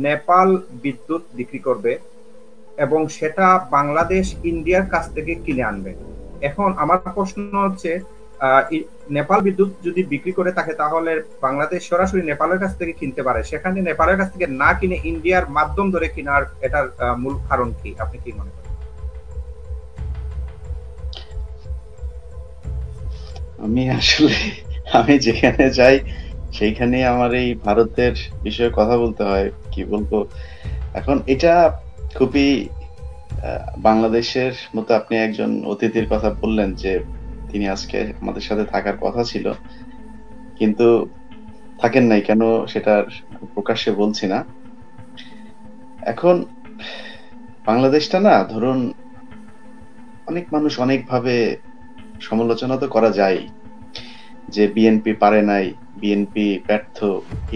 নেপাল বিদ্যুৎ বিক্রি করবে এবং সেটা বাংলাদেশ ইন্ডিয়ার কাছ থেকে কিনে আনবে। এখন আমার প্রশ্ন হচ্ছে, নেপাল বিদ্যুৎ যদি বিক্রি করে থাকে তাহলে বাংলাদেশ সরাসরি নেপালের কাছ থেকে কিনতে পারে, সেখানে নেপালের কাছ থেকে না কিনে ইন্ডিয়ার মাধ্যম ধরে কেনার এটার মূল কারণ কি, আপনি কি মনে করেন? আমি আসলে আমি যেখানে যাই সেইখানে আমার এই ভারতের বিষয়ে কথা বলতে হয়, কি বলবো। এখন এটা খুবই বাংলাদেশের মতো আপনি একজন অতিথির কথা বললেন যে তিনি আজকে আমাদের সাথে থাকার কথা ছিল, কিন্তু থাকেন নাই কেন সেটার প্রকাশ্যে বলছি না। এখন বাংলাদেশটা না, ধরুন, অনেক মানুষ অনেকভাবে সমালোচনা তো করা যায় যে বিএনপি পারে নাই, বিএনপি ব্যর্থ,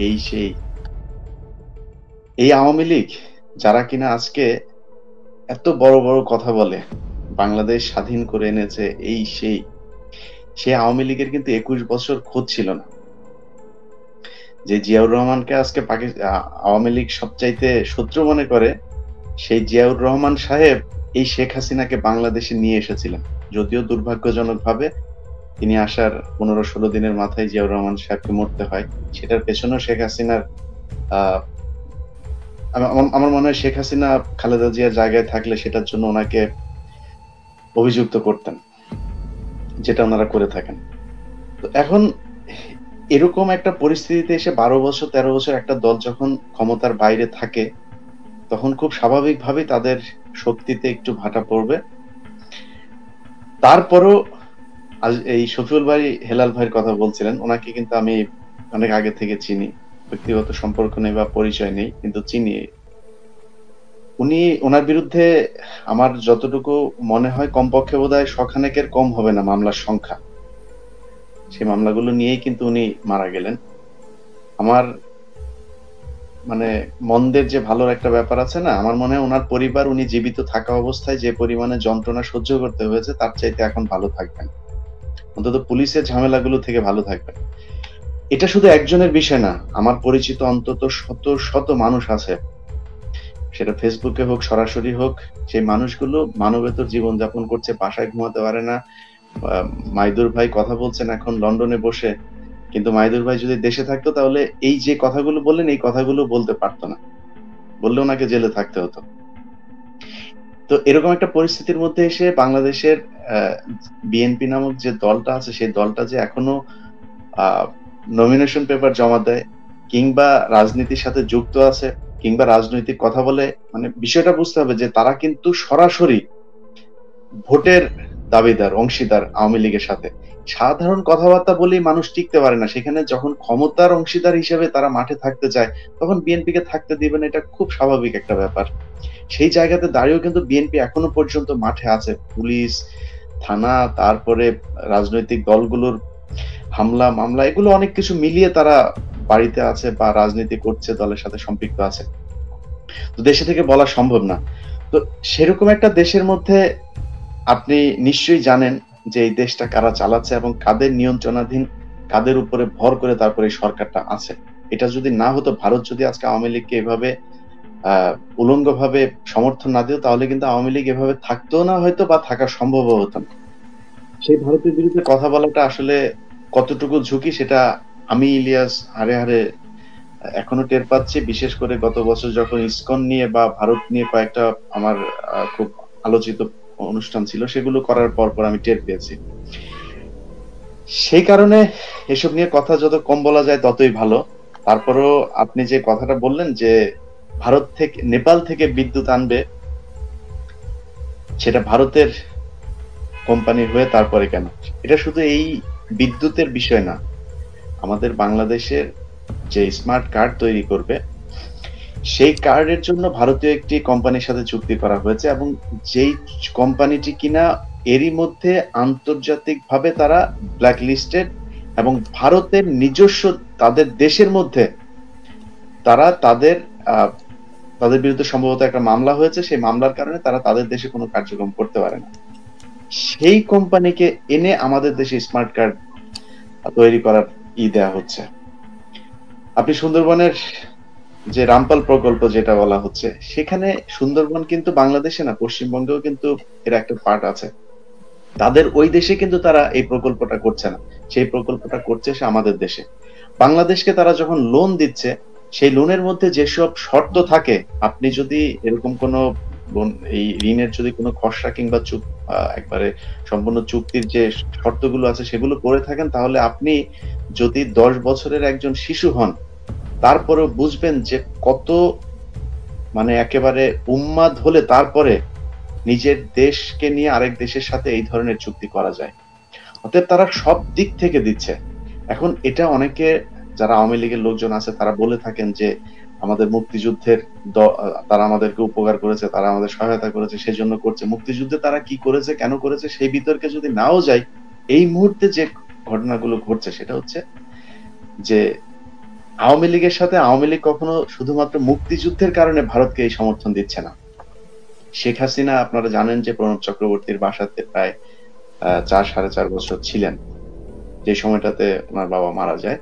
এই সেই। এই আওয়ামী লীগ যারা কিনা আজকে এত বড় বড় কথা বলে বাংলাদেশ স্বাধীন করে এনেছে, এই সেই, সে আওয়ামী লীগের কিন্তু 21 বছর খোঁজ ছিল না। যে জিয়াউর রহমানকে আজকে আওয়ামী লীগ সবচাইতে শত্রু মনে করে, সেই জিয়াউর রহমান সাহেব এই শেখ হাসিনাকে বাংলাদেশে নিয়ে এসেছিলেন। যদিও দুর্ভাগ্যজনক ভাবে তিনি আসার 15-16 দিনের মাথায় জিয়াউর রহমান সাহেবকে মরতে হয়। সেটার পেছনেও শেখ হাসিনার আহ আমার মনে হয় শেখ হাসিনা খালেদা জিয়ার জায়গায় থাকলে সেটার জন্য ওনাকে অভিযুক্ত করতেন, যেটা ওনারা করে থাকেন। তো এখন এরকম একটা পরিস্থিতিতে এসে 12 বছর 13 বছর একটা দল যখন ক্ষমতার বাইরে থাকে, তখন খুব স্বাভাবিকভাবেই তাদের শক্তিতে একটু ভাটা পড়বে। তারপরও আজ এই শফিউল ভাই হেলাল ভাইয়ের কথা বলছিলেন, ওনাকে কিন্তু আমি অনেক আগে থেকে চিনি, ব্যক্তিগত সম্পর্ক নেই বা পরিচয় নেই, কিন্তু চিনি। উনি, ওনার বিরুদ্ধে আমার যতটুকু মনে হয় কমপক্ষে বোধহয় শখানেকের কম হবে না মামলার সংখ্যা। সেই মামলাগুলো নিয়েই কিন্তু উনি মারা গেলেন। আমার মানে মন্দের যে ভালোর একটা ব্যাপার আছে না, আমার মনে হয় ওনার পরিবার উনি জীবিত থাকা অবস্থায় যে পরিমাণে যন্ত্রণা সহ্য করতে হয়েছে তার চাইতে এখন ভালো থাকবেন, অন্তত পুলিশের ঝামেলাগুলো থেকে ভালো থাকবেন। এটা শুধু একজনের বিষয় না, আমার পরিচিত অন্তত শত শত মানুষ আছে, সেটা ফেসবুকে হোক সরাসরি হোক, সেই মানুষগুলো মানবেতর জীবনযাপন করছে, বাসায় ঘুমাতে পারে না। মাইদুর ভাই কথা বলছেন এখন লন্ডনে বসে, কিন্তু মাইদুর ভাই যদি দেশে থাকতো তাহলে এই যে কথাগুলো বললেন এই কথাগুলো বলতে পারতো না, বললে ওনাকে জেলে থাকতে হতো। তো এরকম একটা পরিস্থিতির মধ্যে এসে বাংলাদেশের বিএনপি নামক যে দলটা আছে, সেই দলটা যে এখনো নমিনেশন পেপার জমা দেয়, কিংবা রাজনীতির সাথে যুক্ত আছে, কিংবা রাজনৈতিক কথা বলে, মানে বিষয়টা বুঝতে হবে যে তারা কিন্তু সরাসরি ভোটের দাবিদার, অংশীদার আওয়ামী লীগের সাথে। সাধারণ কথাবার্তা বলেই মানুষ টিকতে পারে না, সেখানে যখন ক্ষমতার অংশীদার হিসেবে তারা মাঠে থাকতে চায় তখন বিএনপি কে থাকতে দিবে না, এটা খুব স্বাভাবিক একটা ব্যাপার। সেই জায়গাতে দাঁড়িয়েও কিন্তু বিএনপি এখনো পর্যন্ত মাঠে আছে। পুলিশ, থানা, তারপরে রাজনৈতিক দলগুলোর হামলা মামলা, এগুলো অনেক কিছু মিলিয়ে তারা বাড়িতে আছে বা রাজনীতি করছে, দলের সাথে সম্পৃক্ত আছে। তো দেশে থেকে বলা সম্ভব না। তো সেরকম একটা দেশের মধ্যে আপনি নিশ্চয়ই জানেন যে এই দেশটা কারা চালাচ্ছে এবং কাদের নিয়ন্ত্রণাধীন, কাদের উপরে ভর করে তারপরে এই সরকারটা আছে। এটা যদি না হতো, ভারত যদি আজকে আওয়ামী লীগকে এভাবে উলঙ্গ ভাবে সমর্থন না দিত, তাহলে কিন্তু আওয়ামী লীগ এভাবে থাকতো না হয়তো, বা থাকা সম্ভব হতো না। সেই ভারতের বিরুদ্ধে কথা বলাটা আসলে কতটুকু ঝুঁকি, সেটা আমি ইলিয়াস হাড়ে হাড়ে এখনো টের পাচ্ছি। বিশেষ করে গত বছর যখন ইসকন নিয়ে বা ভারত নিয়ে কয়েকটা আমার খুব আলোচিত অনুষ্ঠান ছিল, সেগুলো করার পর পর আমি টের পেয়েছি। সেই কারণে এসব নিয়ে কথা যত কম বলা যায় ততই ভালো। তারপরেও আপনি যে কথাটা বললেন যে ভারত থেকে, নেপাল থেকে বিদ্যুৎ আনবে, সেটা ভারতের কোম্পানি হয়ে তারপরে কেন? এটা শুধু এই বিদ্যুতের বিষয় না, আমাদের বাংলাদেশের যে স্মার্ট কার্ড তৈরি করবে, সেই কার্ডের জন্য ভারতীয় একটি কোম্পানির সাথে চুক্তি করা হয়েছে, এবং যেই কোম্পানিটি কিনা এরই মধ্যে আন্তর্জাতিকভাবে তারা ব্ল্যাক লিস্টেড, এবং ভারতের নিজস্ব তাদের দেশের মধ্যে তারা তাদের বিরুদ্ধে সম্ভবত একটা মামলা হয়েছে, সেই মামলার কারণে তারা তাদের দেশে কোনো কার্যক্রম করতে পারে না। সেই কোম্পানিকে এনে আমাদের দেশে স্মার্ট কার্ড তৈরি করার দেয়া হচ্ছে। আপনি সুন্দরবনের যে রামপাল প্রকল্প যেটা বলা হচ্ছে, সেখানে সুন্দরবন কিন্তু বাংলাদেশে না, পশ্চিমবঙ্গেও কিন্তু এর একটা পার্ট আছে। তাদের ওই দেশে কিন্তু তারা এই প্রকল্পটা করছে না, সেই প্রকল্পটা করছে সে আমাদের দেশে। বাংলাদেশকে তারা যখন লোন দিচ্ছে, সেই লোনের মধ্যে যেসব শর্ত থাকে, আপনি যদি এরকম কোনো এই ঋণের যদি কোনো খসড়া কিংবা একবারে সম্পূর্ণ চুক্তির যে শর্তগুলো আছে সেগুলো করে থাকেন, তাহলে আপনি যদি 10 বছরের একজন শিশু হন, তারপরেও বুঝবেন যে কত মানে একেবারে উন্মাদ হলে তারপরে নিজের দেশকে নিয়ে আরেক দেশের সাথে এই ধরনের চুক্তি করা যায়। অতএব তারা সব দিক থেকে দিচ্ছে। এখন এটা অনেকে যারা আওয়ামী লীগের লোকজন আছে তারা বলে থাকেন যে আমাদের মুক্তিযুদ্ধের তারা আমাদেরকে উপকার করেছে, তারা আমাদের সহায়তা করেছে, সেজন্য করছে। মুক্তিযুদ্ধে তারা কি করেছে, কেন করেছে, সেই বিতর্কে যদি নাও যাই, এই মুহূর্তে যে ঘটনাগুলো ঘটছে সেটা হচ্ছে যে আওয়ামী লীগের সাথে আওয়ামী লীগ কখনো শুধুমাত্র মুক্তিযুদ্ধের কারণে ভারতকে এই সমর্থন দিচ্ছে না। শেখ হাসিনা আপনারা জানেন যে প্রণব চক্রবর্তীর বাসাতে প্রায় 4-4.5 বছর ছিলেন, যে সময়টাতে ওনার বাবা মারা যায়।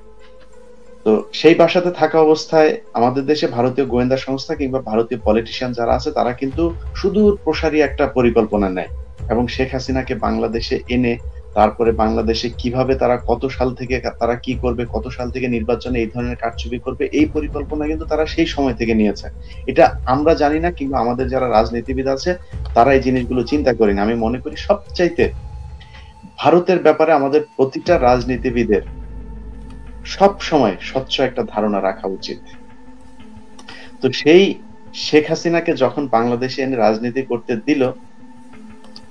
তো সেই বাসাতে থাকা অবস্থায় আমাদের দেশে ভারতীয় গোয়েন্দা সংস্থা কিংবা ভারতীয় পলিটিশিয়ান যারা আছে তারা কিন্তু সুদূর প্রসারী একটা পরিকল্পনা নেয় এবং শেখ হাসিনাকে বাংলাদেশে এনে তারপরে বাংলাদেশে কিভাবে তারা কত সাল থেকে তারা কি করবে, কত সাল থেকে নির্বাচনে এই ধরনের কারচুপি করবে, এই পরিকল্পনা কিন্তু তারা সেই সময় থেকে নিয়েছে। এটা আমরা জানি না, কিংবা আমাদের যারা রাজনীতিবিদ আছে তারা এই জিনিসগুলো চিন্তা করেন। আমি মনে করি সবচাইতে ভারতের ব্যাপারে আমাদের প্রতিটা রাজনীতিবিদের সব সময় স্বচ্ছ একটা ধারণা রাখা উচিত। তো সেই শেখ হাসিনাকে যখন বাংলাদেশে এনে রাজনীতি করতে দিল,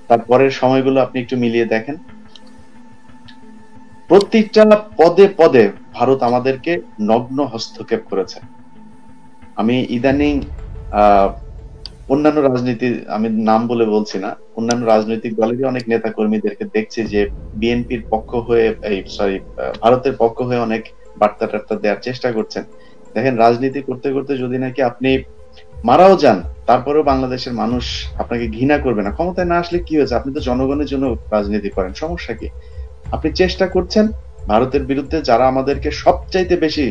তারপরের সময়গুলো আপনি একটু মিলিয়ে দেখেন, প্রত্যেকটা পদে পদে ভারত আমাদেরকে নগ্ন হস্তক্ষেপ করেছে। আমি ইদানিং অন্যান্য রাজনীতি, আমি নাম বলে বলছি না, অন্যান্য রাজনৈতিক দলেরই অনেক নেতা কর্মীদেরকে দেখছি যে বিএনপির পক্ষ হয়ে ভারতের পক্ষ হয়ে অনেক বার্তা টার্তা দেওয়ার চেষ্টা করছেন। দেখেন, রাজনীতি করতে করতে যদি নাকি আপনি মারাও যান, তারপরেও বাংলাদেশের মানুষ আপনাকে ঘৃণা করবে না। ক্ষমতায় না আসলে কি হয়েছে, আপনি তো জনগণের জন্য রাজনীতি করেন, সমস্যা কি? আপনি চেষ্টা করছেন ভারতের বিরুদ্ধে, যারা আমাদেরকে সবচাইতে বেশি,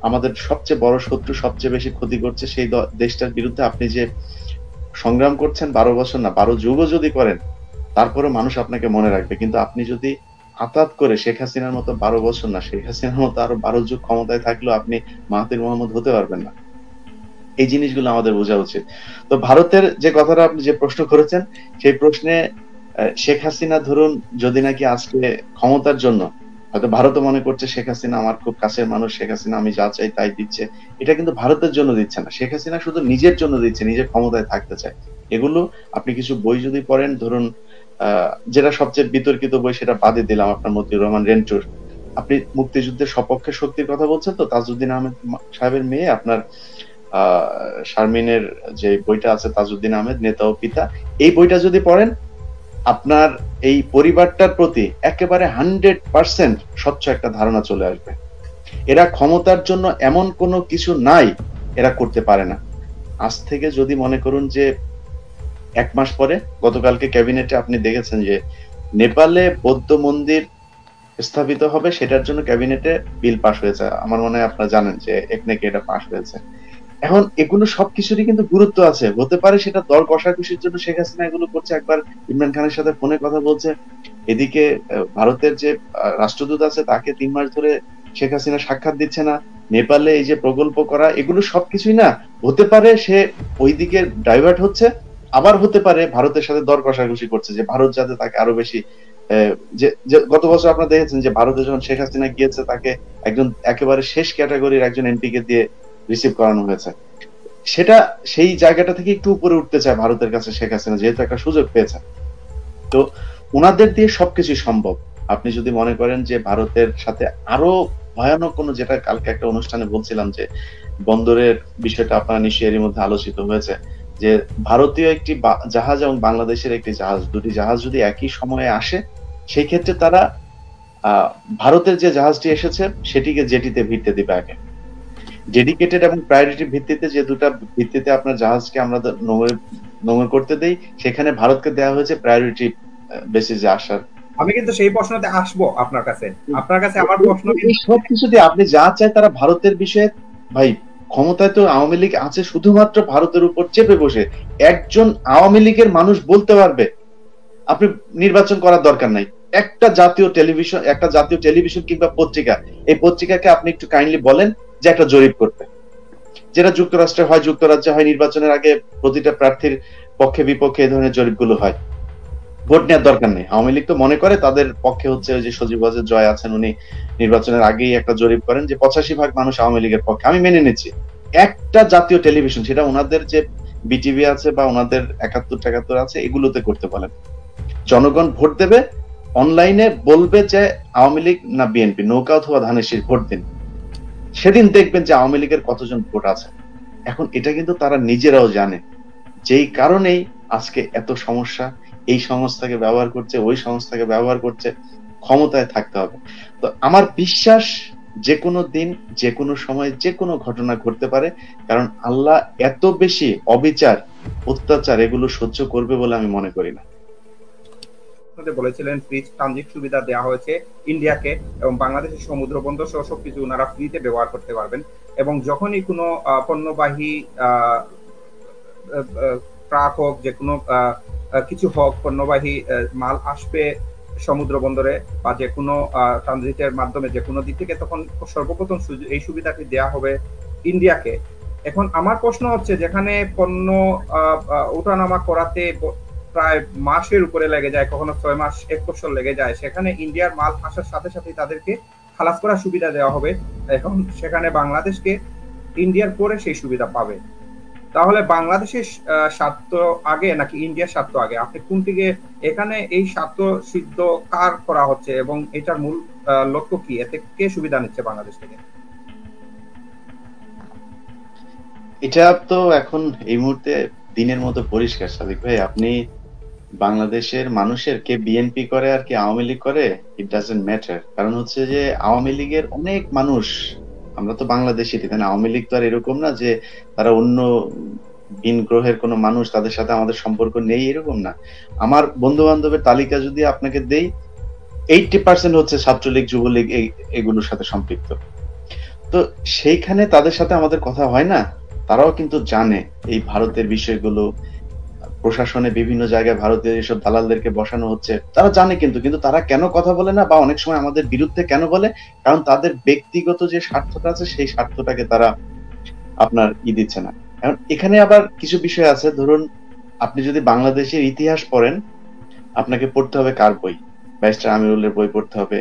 আমাদের সবচেয়ে বড় শত্রু, সবচেয়ে বেশি ক্ষতি করছে, সেই দেশটার বিরুদ্ধে আপনি যে সংগ্রাম করছেন 12 বছর না 12 যুগও যদি করেন, তারপরে মানুষ আপনাকে মনে রাখবে। কিন্তু আপনি যদি হঠাৎ করে শেখ হাসিনার মতো 12 বছর না, শেখ হাসিনার মতো আরো 12 যুগ ক্ষমতায় থাকলেও আপনি মাহাথির মোহাম্মদ হতে পারবেন না। এই জিনিসগুলো আমাদের বোঝা উচিত। তো ভারতের যে কথাটা আপনি যে প্রশ্ন করেছেন, সেই প্রশ্নে শেখ হাসিনা ধরুন যদি নাকি আজকে ক্ষমতার জন্য, হয়তো ভারতও মনে করছে শেখ হাসিনা আমার খুব কাছের মানুষ, শেখ হাসিনা আমি যা চাই তাই দিচ্ছে, এটা কিন্তু ভারতের জন্য দিচ্ছে না, শেখ হাসিনা শুধু নিজের জন্য দিচ্ছে, নিজের ক্ষমতায় থাকতে চায়। এগুলো আপনি কিছু বই যদি পড়েন, ধরুন যেটা সবচেয়ে বিতর্কিত বই সেটা বাদে দিলাম, আপনার মতিউর রহমান রেন্টুর, আপনি মুক্তিযুদ্ধের সপক্ষে শক্তির কথা বলছেন তো, তাজউদ্দিন আহমেদ সাহেবের মেয়ে আপনার শারমিনের যে বইটা আছে, তাজউদ্দিন আহমেদ নেতা ও পিতা, এই বইটা যদি পড়েন, আপনার এই পরিবারটার প্রতি একেবারে 100% স্বচ্ছ একটা ধারণা চলে আসবে। এরা ক্ষমতার জন্য এমন কোনো কিছু নাই এরা করতে পারে না। আজ থেকে যদি মনে করুন যে 1 মাস পরে, গতকালকে ক্যাবিনেটে আপনি দেখেছেন যে নেপালে বৌদ্ধ মন্দির স্থাপিত হবে, সেটার জন্য ক্যাবিনেটে বিল পাস হয়েছে। আমার মনে হয় আপনারা জানেন যে একনেকে এটা পাস হয়েছে। এখন এগুলো সবকিছুরই কিন্তু গুরুত্ব আছে। হতে পারে সেটা দর কষাকষির জন্য শেখ হাসিনা এগুলো করছে, একবার ইমরান খানের সাথে ফোনে কথা বলছে, এদিকে ভারতের যে রাষ্ট্রদূত আছে তাকে 3 মাস ধরে শেখ হাসিনা সাক্ষাৎ দিচ্ছে না, নেপালে এই যে প্রকল্প করা, এগুলো সবকিছুই না, হতে পারে সে ওইদিকে ডাইভার্ট হচ্ছে, আবার হতে পারে ভারতের সাথে দর কষাকষি করছে যে ভারত যাতে তাকে আরো বেশি যে গত বছর আপনারা দেখেছেন যে ভারতে যখন শেখ হাসিনা গিয়েছে, তাকে একজন একেবারে শেষ ক্যাটাগরির একজন এমপিকে দিয়ে রিসিভ করানো হয়েছে। সেটা সেই জায়গাটা থেকে একটু উপরে উঠতে চায় ভারতের কাছে শেখ হাসিনা, যেহেতু একটা সুযোগ পেয়েছে। তো ওনাদের দিয়ে সবকিছু সম্ভব। আপনি যদি মনে করেন যে ভারতের সাথে আরো ভয়ানক কোনো, যেটা কালকে একটা অনুষ্ঠানে বলছিলাম যে বন্দরের বিষয়টা আপনারা নিশ্চয়ই এরই মধ্যে আলোচিত হয়েছে, যে ভারতীয় একটি জাহাজ এবং বাংলাদেশের একটি জাহাজ, দুটি জাহাজ যদি একই সময়ে আসে, সেই ক্ষেত্রে তারা ভারতের যে জাহাজটি এসেছে সেটিকে জেটিতে ভিড়তে দিবে আগে। ডেডিকেটেড এবং প্রায়োরিটি ভিত্তিতে, যে দুটা ভিত্তিতে আপনার জাহাজকে আমরা নোঙর করতে দেই, সেখানে ভারতকে দেওয়া হয়েছে প্রায়োরিটি বেসিসে আসার। আমি কিন্তু সেই প্রশ্নতে আসবো আপনার কাছে। আমার প্রশ্ন সবকিছুতে আপনি যা চাই তারা ভারতের বিষয়ে, ভাই ক্ষমতায় তো আওয়ামী লীগ আছে শুধুমাত্র ভারতের উপর চেপে বসে। একজন আওয়ামী লীগের মানুষ বলতে পারবে আপনি নির্বাচন করার দরকার নাই। একটা জাতীয় টেলিভিশন কিংবা পত্রিকা, এই পত্রিকাকে আপনি একটু কাইন্ডলি বলেন যে একটা জরিপ করতে, যেটা যুক্তরাষ্ট্রে হয়, যুক্তরাজ্যে হয়, নির্বাচনের আগে প্রতিটা প্রার্থীর পক্ষে বিপক্ষে এই ধরনের জরিপগুলো হয়। ভোট নেওয়ার দরকার নেই। আওয়ামী লীগ তো মনে করে তাদের পক্ষে হচ্ছে ওই যে সজীব ওয়াজেদ জয় আছেন, উনি নির্বাচনের আগেই একটা জরিপ করেন যে 85% মানুষ আওয়ামী লীগের পক্ষে। আমি মেনে নিচ্ছি। একটা জাতীয় টেলিভিশন, সেটা ওনাদের যে বিটিভি আছে বা ওনাদের 71-71 আছে, এগুলোতে করতে বলেন। জনগণ ভোট দেবে, অনলাইনে বলবে যে আওয়ামী লীগ না বিএনপি, নৌকা অথবা ধানের শীষ, ভোট দিন। সেদিন দেখবেন যে আওয়ামী লীগের কতজন ভোট আছে। এখন এটা কিন্তু তারা নিজেরাও জানে, যেই কারণেই আজকে এত সমস্যা। এই সংস্থাকে ব্যবহার করছে, ওই সংস্থাকে ব্যবহার করছে, ক্ষমতায় থাকতে হবে। তো আমার বিশ্বাস যে কোনো দিন, যে কোনো সময়, যে কোনো ঘটনা ঘটতে পারে, কারণ আল্লাহ এত বেশি অবিচার, অত্যাচার এগুলো সহ্য করবে বলে আমি মনে করি না। বলেছিলেন ফ্রি ট্রানজিট সুবিধা দেওয়া হয়েছে ইন্ডিয়াকে, এবং বাংলাদেশের সমুদ্র বন্দর সহ সবকিছু ওনারা ফ্রিতে ব্যবহার করতে পারবেন। এবং যখনই কোনো পণ্যবাহী ট্রাক হোক, যে কোনো কিছু হোক, পণ্যবাহী মাল আসবে সমুদ্র বন্দরে বা যে কোনো ট্রানজিটের মাধ্যমে যে কোনো দিক থেকে, তখন সর্বপ্রথম এই সুবিধাটি দেওয়া হবে ইন্ডিয়াকে। এখন আমার প্রশ্ন হচ্ছে, যেখানে পণ্য ওঠানামা করাতে প্রায় মাসের উপরে লেগে যায়, কখনো 6 মাস 1 বছর লেগে যায়, সেখানে ইন্ডিয়ার মাল আসার সাথে সাথে তাদেরকে খালাস করার সুবিধা দেওয়া হবে। এখন সেখানে বাংলাদেশকে ইন্ডিয়ার পরে সেই সুবিধা পাবে। তাহলে বাংলাদেশের স্বার্থ আগে নাকি ইন্ডিয়ার স্বার্থ আগে? আপনি কোনদিকে, এখানে এই স্বার্থ সিদ্ধ কার করা হচ্ছে এবং এটার মূল লক্ষ্য কি? এতে কে সুবিধা নিচ্ছে বাংলাদেশ থেকে? এটা তো এখন এই মুহূর্তে দিনের মতো পরিষ্কার সাদিক ভাই। আপনি বাংলাদেশের মানুষের কে বিএনপি করে আর কে আওয়ামী লীগ করে, ইট ডাজন্ট ম্যাটার। কারণ হচ্ছে যে আওয়ামী লীগের অনেক মানুষ, আমরা তো বাংলাদেশি, তাই না? আওয়ামী লীগ তো আর এরকম না যে তারা অন্য ভিন গ্রহের কোনো মানুষ, তাদের সাথে আমাদের সম্পর্ক নেই, এরকম না। আমার বন্ধু বান্ধবের তালিকা যদি আপনাকে দেই, 80% হচ্ছে ছাত্রলীগ, যুবলীগ, এগুলোর সাথে সম্পৃক্ত। তো সেইখানে তাদের সাথে আমাদের কথা হয় না। তারাও কিন্তু জানে এই ভারতের বিষয়গুলো, প্রশাসনে বিভিন্ন জায়গায় ভারতীয় এসব দালালদেরকে বসানো হচ্ছে, তারা জানে। কিন্তু তারা কেন কথা বলে না বা অনেক সময় আমাদের বিরুদ্ধে কেন বলে? কারণ তাদের ব্যক্তিগত যে স্বার্থটা আছে, সেই স্বার্থটাকে তারা আপনার দিচ্ছে না। এখন এখানে আবার কিছু বিষয় আছে। ধরুন, আপনি যদি বাংলাদেশের ইতিহাস পড়েন, আপনাকে পড়তে হবে কার বই? ব্যারিস্টার আমিরুলের বই পড়তে হবে।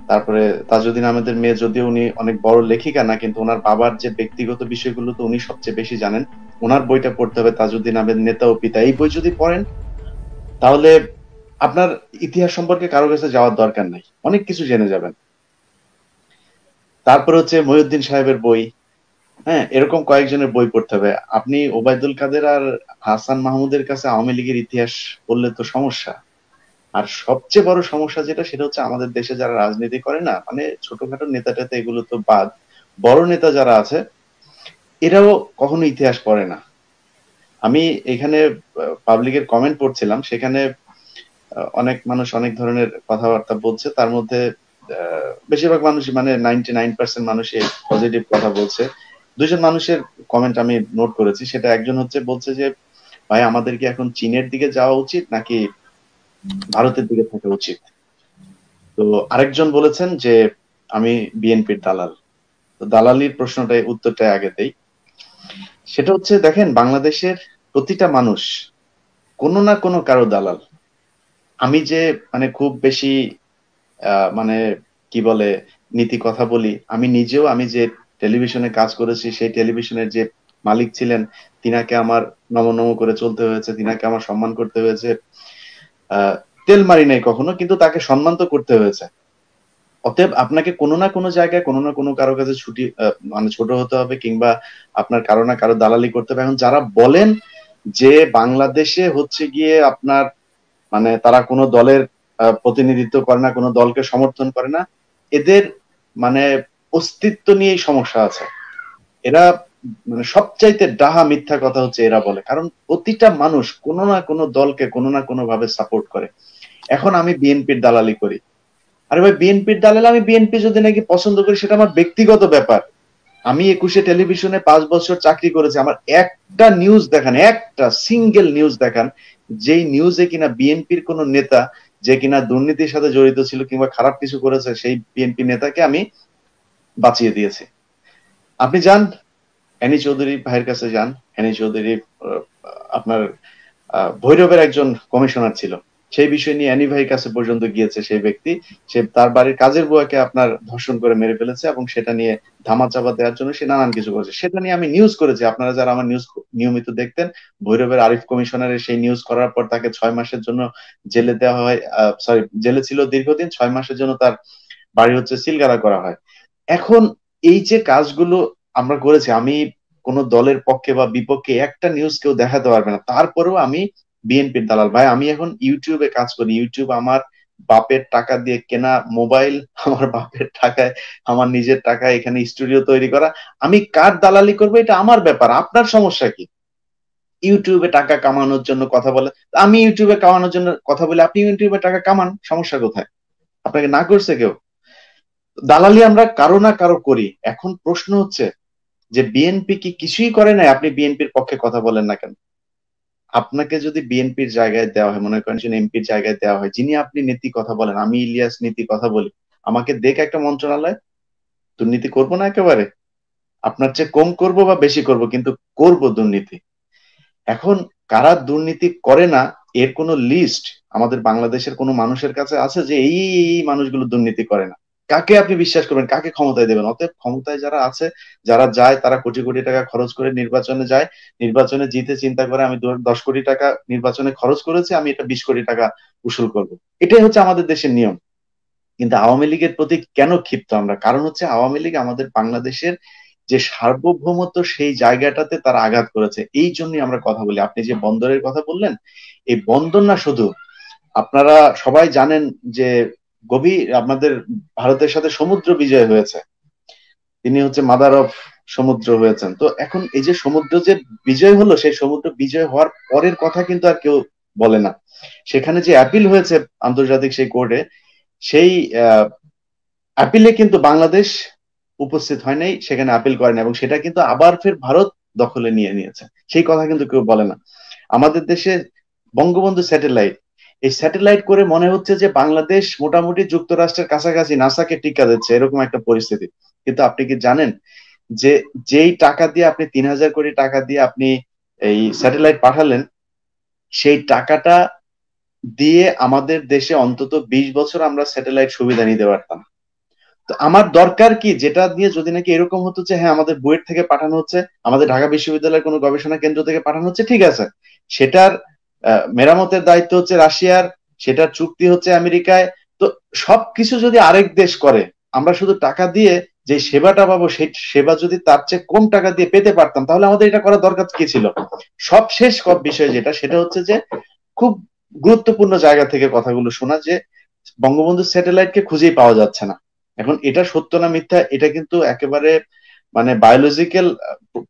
তারপরে তাজউদ্দিন আহমেদের মেয়ে, যদিও উনি অনেক বড় লেখিকা না, কিন্তু ওনার বাবার যে ব্যক্তিগত বিষয়গুলো তো উনি সবচেয়ে বেশি জানেন, ওনার বইটা পড়তে হবে, তাজউদ্দিন আহমেদ নেতা ও পিতা। এই বই যদি পড়েন, তাহলে আপনার ইতিহাস সম্পর্কে কারো কাছে যাওয়ার দরকার নাই, অনেক কিছু জেনে যাবেন। তারপর হচ্ছে মহিউদ্দিন সাহেবের বই, হ্যাঁ, এরকম কয়েকজনের বই পড়তে হবে। আপনি ওবায়দুল কাদের আর হাসান মাহমুদের কাছে আওয়ামী লীগের ইতিহাস পড়লে তো সমস্যা। আর সবচেয়ে বড় সমস্যা যেটা, সেটা হচ্ছে আমাদের দেশে যারা রাজনীতি করে না, মানে ছোটখাটো নেতা টেতা এগুলো তো বাদ, বড় নেতা যারা আছে, এরাও কখনো ইতিহাস পড়ে না। আমি এখানে পাবলিকের কমেন্ট পড়ছিলাম, সেখানে অনেক মানুষ অনেক ধরনের কথাবার্তা বলছে। তার মধ্যে বেশিরভাগ মানুষ, মানে 99% মানুষই পজিটিভ কথা বলছে। দুইজন মানুষের কমেন্ট আমি নোট করেছি। সেটা একজন বলছে যে, ভাই আমাদের কি এখন চীনের দিকে যাওয়া উচিত নাকি ভারতের দিকে থাকা উচিত? তো আরেকজন বলেছেন যে আমি বিএনপির দালাল। তো দালালির প্রশ্নটাই, উত্তরটা আগে দেই। সেটা হচ্ছে, দেখেন, বাংলাদেশের প্রতিটা মানুষ কোনো না কোনো কারো দালাল। আমি যে মানে খুব বেশি মানে কি বলে নীতি কথা বলি, আমি নিজেও, আমি যে টেলিভিশনে কাজ করেছি, সেই টেলিভিশনের যে মালিক ছিলেন, তিনাকে আমার নম করে চলতে হয়েছে, তিনাকে আমার সম্মান করতে হয়েছে। তেল মারি নাই কখনো, কিন্তু তাকে সম্মান তো করতে হয়েছে। অতএব আপনাকে কোনো না কোনো জায়গায়, কোনো না কোনো কারো কাছে মানে ছোট হতে হবে, কিংবা আপনার কারো না কারো দালালি করতে হবে। এখন যারা বলেন যে বাংলাদেশে গিয়ে আপনার মানে তারা কোনো দলের প্রতিনিধিত্ব করে না, কোনো দলকে সমর্থন করে না, এদের মানে অস্তিত্ব নিয়েই সমস্যা আছে। এরা মানে সবচাইতে ডাহা মিথ্যা কথা এরা বলে, কারণ প্রতিটা মানুষ কোনো না কোনো দলকে কোনো না কোনো ভাবে সাপোর্ট করে। এখন আমি বিএনপির দালালি করি, আরে ভাই বিএনপির দালাল, আমি বিএনপি যদি নাকি পছন্দ করি, সেটা আমার ব্যক্তিগত ব্যাপার। আমি 21-এ টেলিভিশনে 5 বছর চাকরি করেছি, আমার একটা নিউজ দেখান, একটা সিঙ্গেল নিউজ দেখান যেই নিউজে কিনা বিএনপির কোন নেতা যে কিনা দুর্নীতির সাথে জড়িত ছিল কিংবা খারাপ কিছু করেছে সেই বিএনপি নেতাকে আমি বাঁচিয়ে দিয়েছি। আপনি যান এনি চৌধুরী ভাইয়ের কাছে যান। এনি চৌধুরী আপনার ভৈরবের একজন কমিশনার ছিল, সেই বিষয় নিয়ে এনি ভাইয়ের কাছে পর্যন্ত গিয়েছে সেই ব্যক্তি। সে তার বাড়ির কাজের বুয়াকে আপনার ধর্ষণ করে মেরে ফেলেছে এবং সেটা নিয়ে ধামাচাপা দেওয়ার জন্য সে নানান কিছু করেছে। সেটা নিয়ে আমি নিউজ করেছি, আপনারা যারা আমার নিউজ নিয়মিত দেখতেন, ভৈরবের আরিফ কমিশনারের সেই নিউজ করার পর তাকে 6 মাসের জন্য জেলে দেওয়া হয়, সরি জেলে ছিল দীর্ঘদিন, 6 মাসের জন্য তার বাড়ি হচ্ছে সিলগালা করা হয়। এখন এই যে কাজগুলো আমরা করেছি, আমি কোন দলের পক্ষে বা বিপক্ষে একটা নিউজ কেউ দেখাতে পারবে না, তারপরেও আমি বিএনপির দালাল। ভাই আমি এখন ইউটিউবে কাজ করি, ইউটিউব আমার বাপের টাকা দিয়ে কেনা মোবাইল, আমার বাপের টাকায়, আমার নিজের টাকায় এখানে স্টুডিও তৈরি করা। আমি কার দালালি করবো এটা আমার ব্যাপার, আপনার সমস্যা কি? ইউটিউবে টাকা কামানোর জন্য কথা বলে, আমি ইউটিউবে কামানোর জন্য কথা বলি, আপনি ইউটিউবে টাকা কামান, সমস্যা কোথায়? আপনাকে না করছে কেউ? দালালি আমরা কারো না কারো করি। এখন প্রশ্ন হচ্ছে যে বিএনপি কি কিছুই করে নাই, আপনি বিএনপির পক্ষে কথা বলেন না কেন? আপনাকে যদি বিএনপির জায়গায় দেওয়া হয়, মনে করেন এমপির জায়গায় দেওয়া হয়, যিনি আপনি নীতি কথা বলেন, আমি ইলিয়াস নীতি কথা বলি, আমাকে দেখ একটা মন্ত্রণালয়, দুর্নীতি করবো না একেবারে? আপনার চেয়ে কম করব বা বেশি করব, কিন্তু করব দুর্নীতি। এখন কারা দুর্নীতি করে না এর কোন লিস্ট আমাদের বাংলাদেশের কোন মানুষের কাছে আছে যে এই মানুষগুলো দুর্নীতি করে না? কাকে আপনি বিশ্বাস করবেন, কাকে ক্ষমতায় দেবেন? অতএব ক্ষমতায় যারা আছে, যারা যায়, তারা কোটি কোটি টাকা খরচ করে নির্বাচনে যায়, নির্বাচনে জিতে চিন্তা করে আমি 10 কোটি টাকা নির্বাচনে খরচ করেছি, আমি এটা 20 কোটি টাকা উসুল করব। এটাই হচ্ছে আমাদের দেশের নিয়ম। কিন্তু আওয়ামী লীগের প্রতি কেন ক্ষিপ্ত আমরা? কারণ হচ্ছে আওয়ামী লীগ আমাদের বাংলাদেশের যে সার্বভৌমত্ব সেই জায়গাটাতে তারা আঘাত করেছে, এই জন্যই আমরা কথা বলি। আপনি যে বন্দরের কথা বললেন, এই বন্দর না শুধু, আপনারা সবাই জানেন যে গভীর আমাদের ভারতের সাথে সমুদ্র বিজয় হয়েছে, তিনি হচ্ছে মাদার অফ সমুদ্র হয়েছেন। তো এখন এই যে সমুদ্র যে বিজয় হলো, সেই সমুদ্র বিজয় হওয়ার পরের কথা কিন্তু আর কেউ বলে না। সেখানে যে অ্যাপিল হয়েছে আন্তর্জাতিক সেই কোর্টে, সেই আপিলে কিন্তু বাংলাদেশ উপস্থিত হয় নাই, সেখানে আপিল করেন, এবং সেটা কিন্তু আবার ফের ভারত দখলে নিয়ে নিয়েছে। সেই কথা কিন্তু কেউ বলে না। আমাদের দেশে বঙ্গবন্ধু স্যাটেলাইট, এই স্যাটেলাইট করে মনে হচ্ছে যে বাংলাদেশ মোটামুটি যুক্তরাষ্ট্রের কাছাকাছি, নাসাকে টিকা দিচ্ছে, এরকম একটা পরিস্থিতি। কিন্তু আপনি কি জানেন যে যেই টাকা দিয়ে আপনি 3,000 কোটি টাকা দিয়ে আপনি এই স্যাটেলাইট পাঠালেন, সেই টাকাটা দিয়ে আমাদের দেশে অন্তত 20 বছর আমরা স্যাটেলাইট সুবিধা নিতে পারতাম। তো আমার দরকার কি যেটা দিয়ে যদি নাকি এরকম হতো যে হ্যাঁ আমাদের বুয়েট থেকে পাঠানো হচ্ছে, আমাদের ঢাকা বিশ্ববিদ্যালয়ের কোনো গবেষণা কেন্দ্র থেকে পাঠানো হচ্ছে, ঠিক আছে, সেটার মেরামতের দায়িত্ব হচ্ছে রাশিয়ার, সেটার চুক্তি হচ্ছে আমেরিকায়। তো সবকিছু যদি আরেক দেশ করে, আমরা শুধু টাকা দিয়ে যে সেবাটা পাবো, সেই সেবা যদি তার চেয়ে কম টাকা দিয়ে পেতে পারতাম, তাহলে আমাদের এটা করার দরকার কি ছিল? সব শেষ বিষয় যেটা, সেটা হচ্ছে যে খুব গুরুত্বপূর্ণ জায়গা থেকে কথাগুলো শোনা, যে বঙ্গবন্ধু স্যাটেলাইটকে খুঁজেই পাওয়া যাচ্ছে না। এখন এটা সত্য না মিথ্যা, এটা কিন্তু একেবারে মানে বায়োলজিক্যাল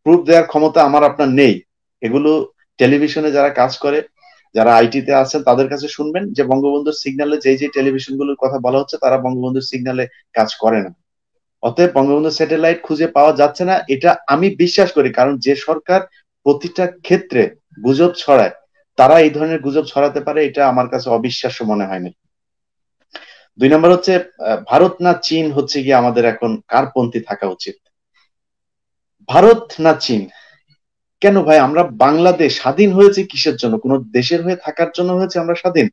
প্রুফ দেওয়ার ক্ষমতা আমার আপনার নেই। এগুলো টেলিভিশনে যারা কাজ করে, যারা আইটিতে আছেন, তাদের কাছে শুনবেন যে বঙ্গবন্ধুর সিগন্যালে যে যে টেলিভিশন গুলোর কথা বলা হচ্ছে, তারা বঙ্গবন্ধুর সিগন্যালে কাজ করে না। অতএব বঙ্গবন্ধু স্যাটেলাইট খুঁজে পাওয়া যাচ্ছে না, এটা আমি বিশ্বাস করি। কারণ যে সরকার প্রতিটা ক্ষেত্রে গুজব ছড়ায়, তারা এই ধরনের গুজব ছড়াতে পারে, এটা আমার কাছে অবিশ্বাস্য মনে হয়নি। 2 নম্বর হচ্ছে ভারত না চীন হচ্ছে গিয়ে আমাদের এখন কার পন্থী থাকা উচিত? ভারত না চীন? কেন ভাই, আমরা বাংলাদেশ স্বাধীন হয়েছে কিসের জন্য? কোন দেশের হয়ে থাকার জন্য হয়েছে আমরা স্বাধীন?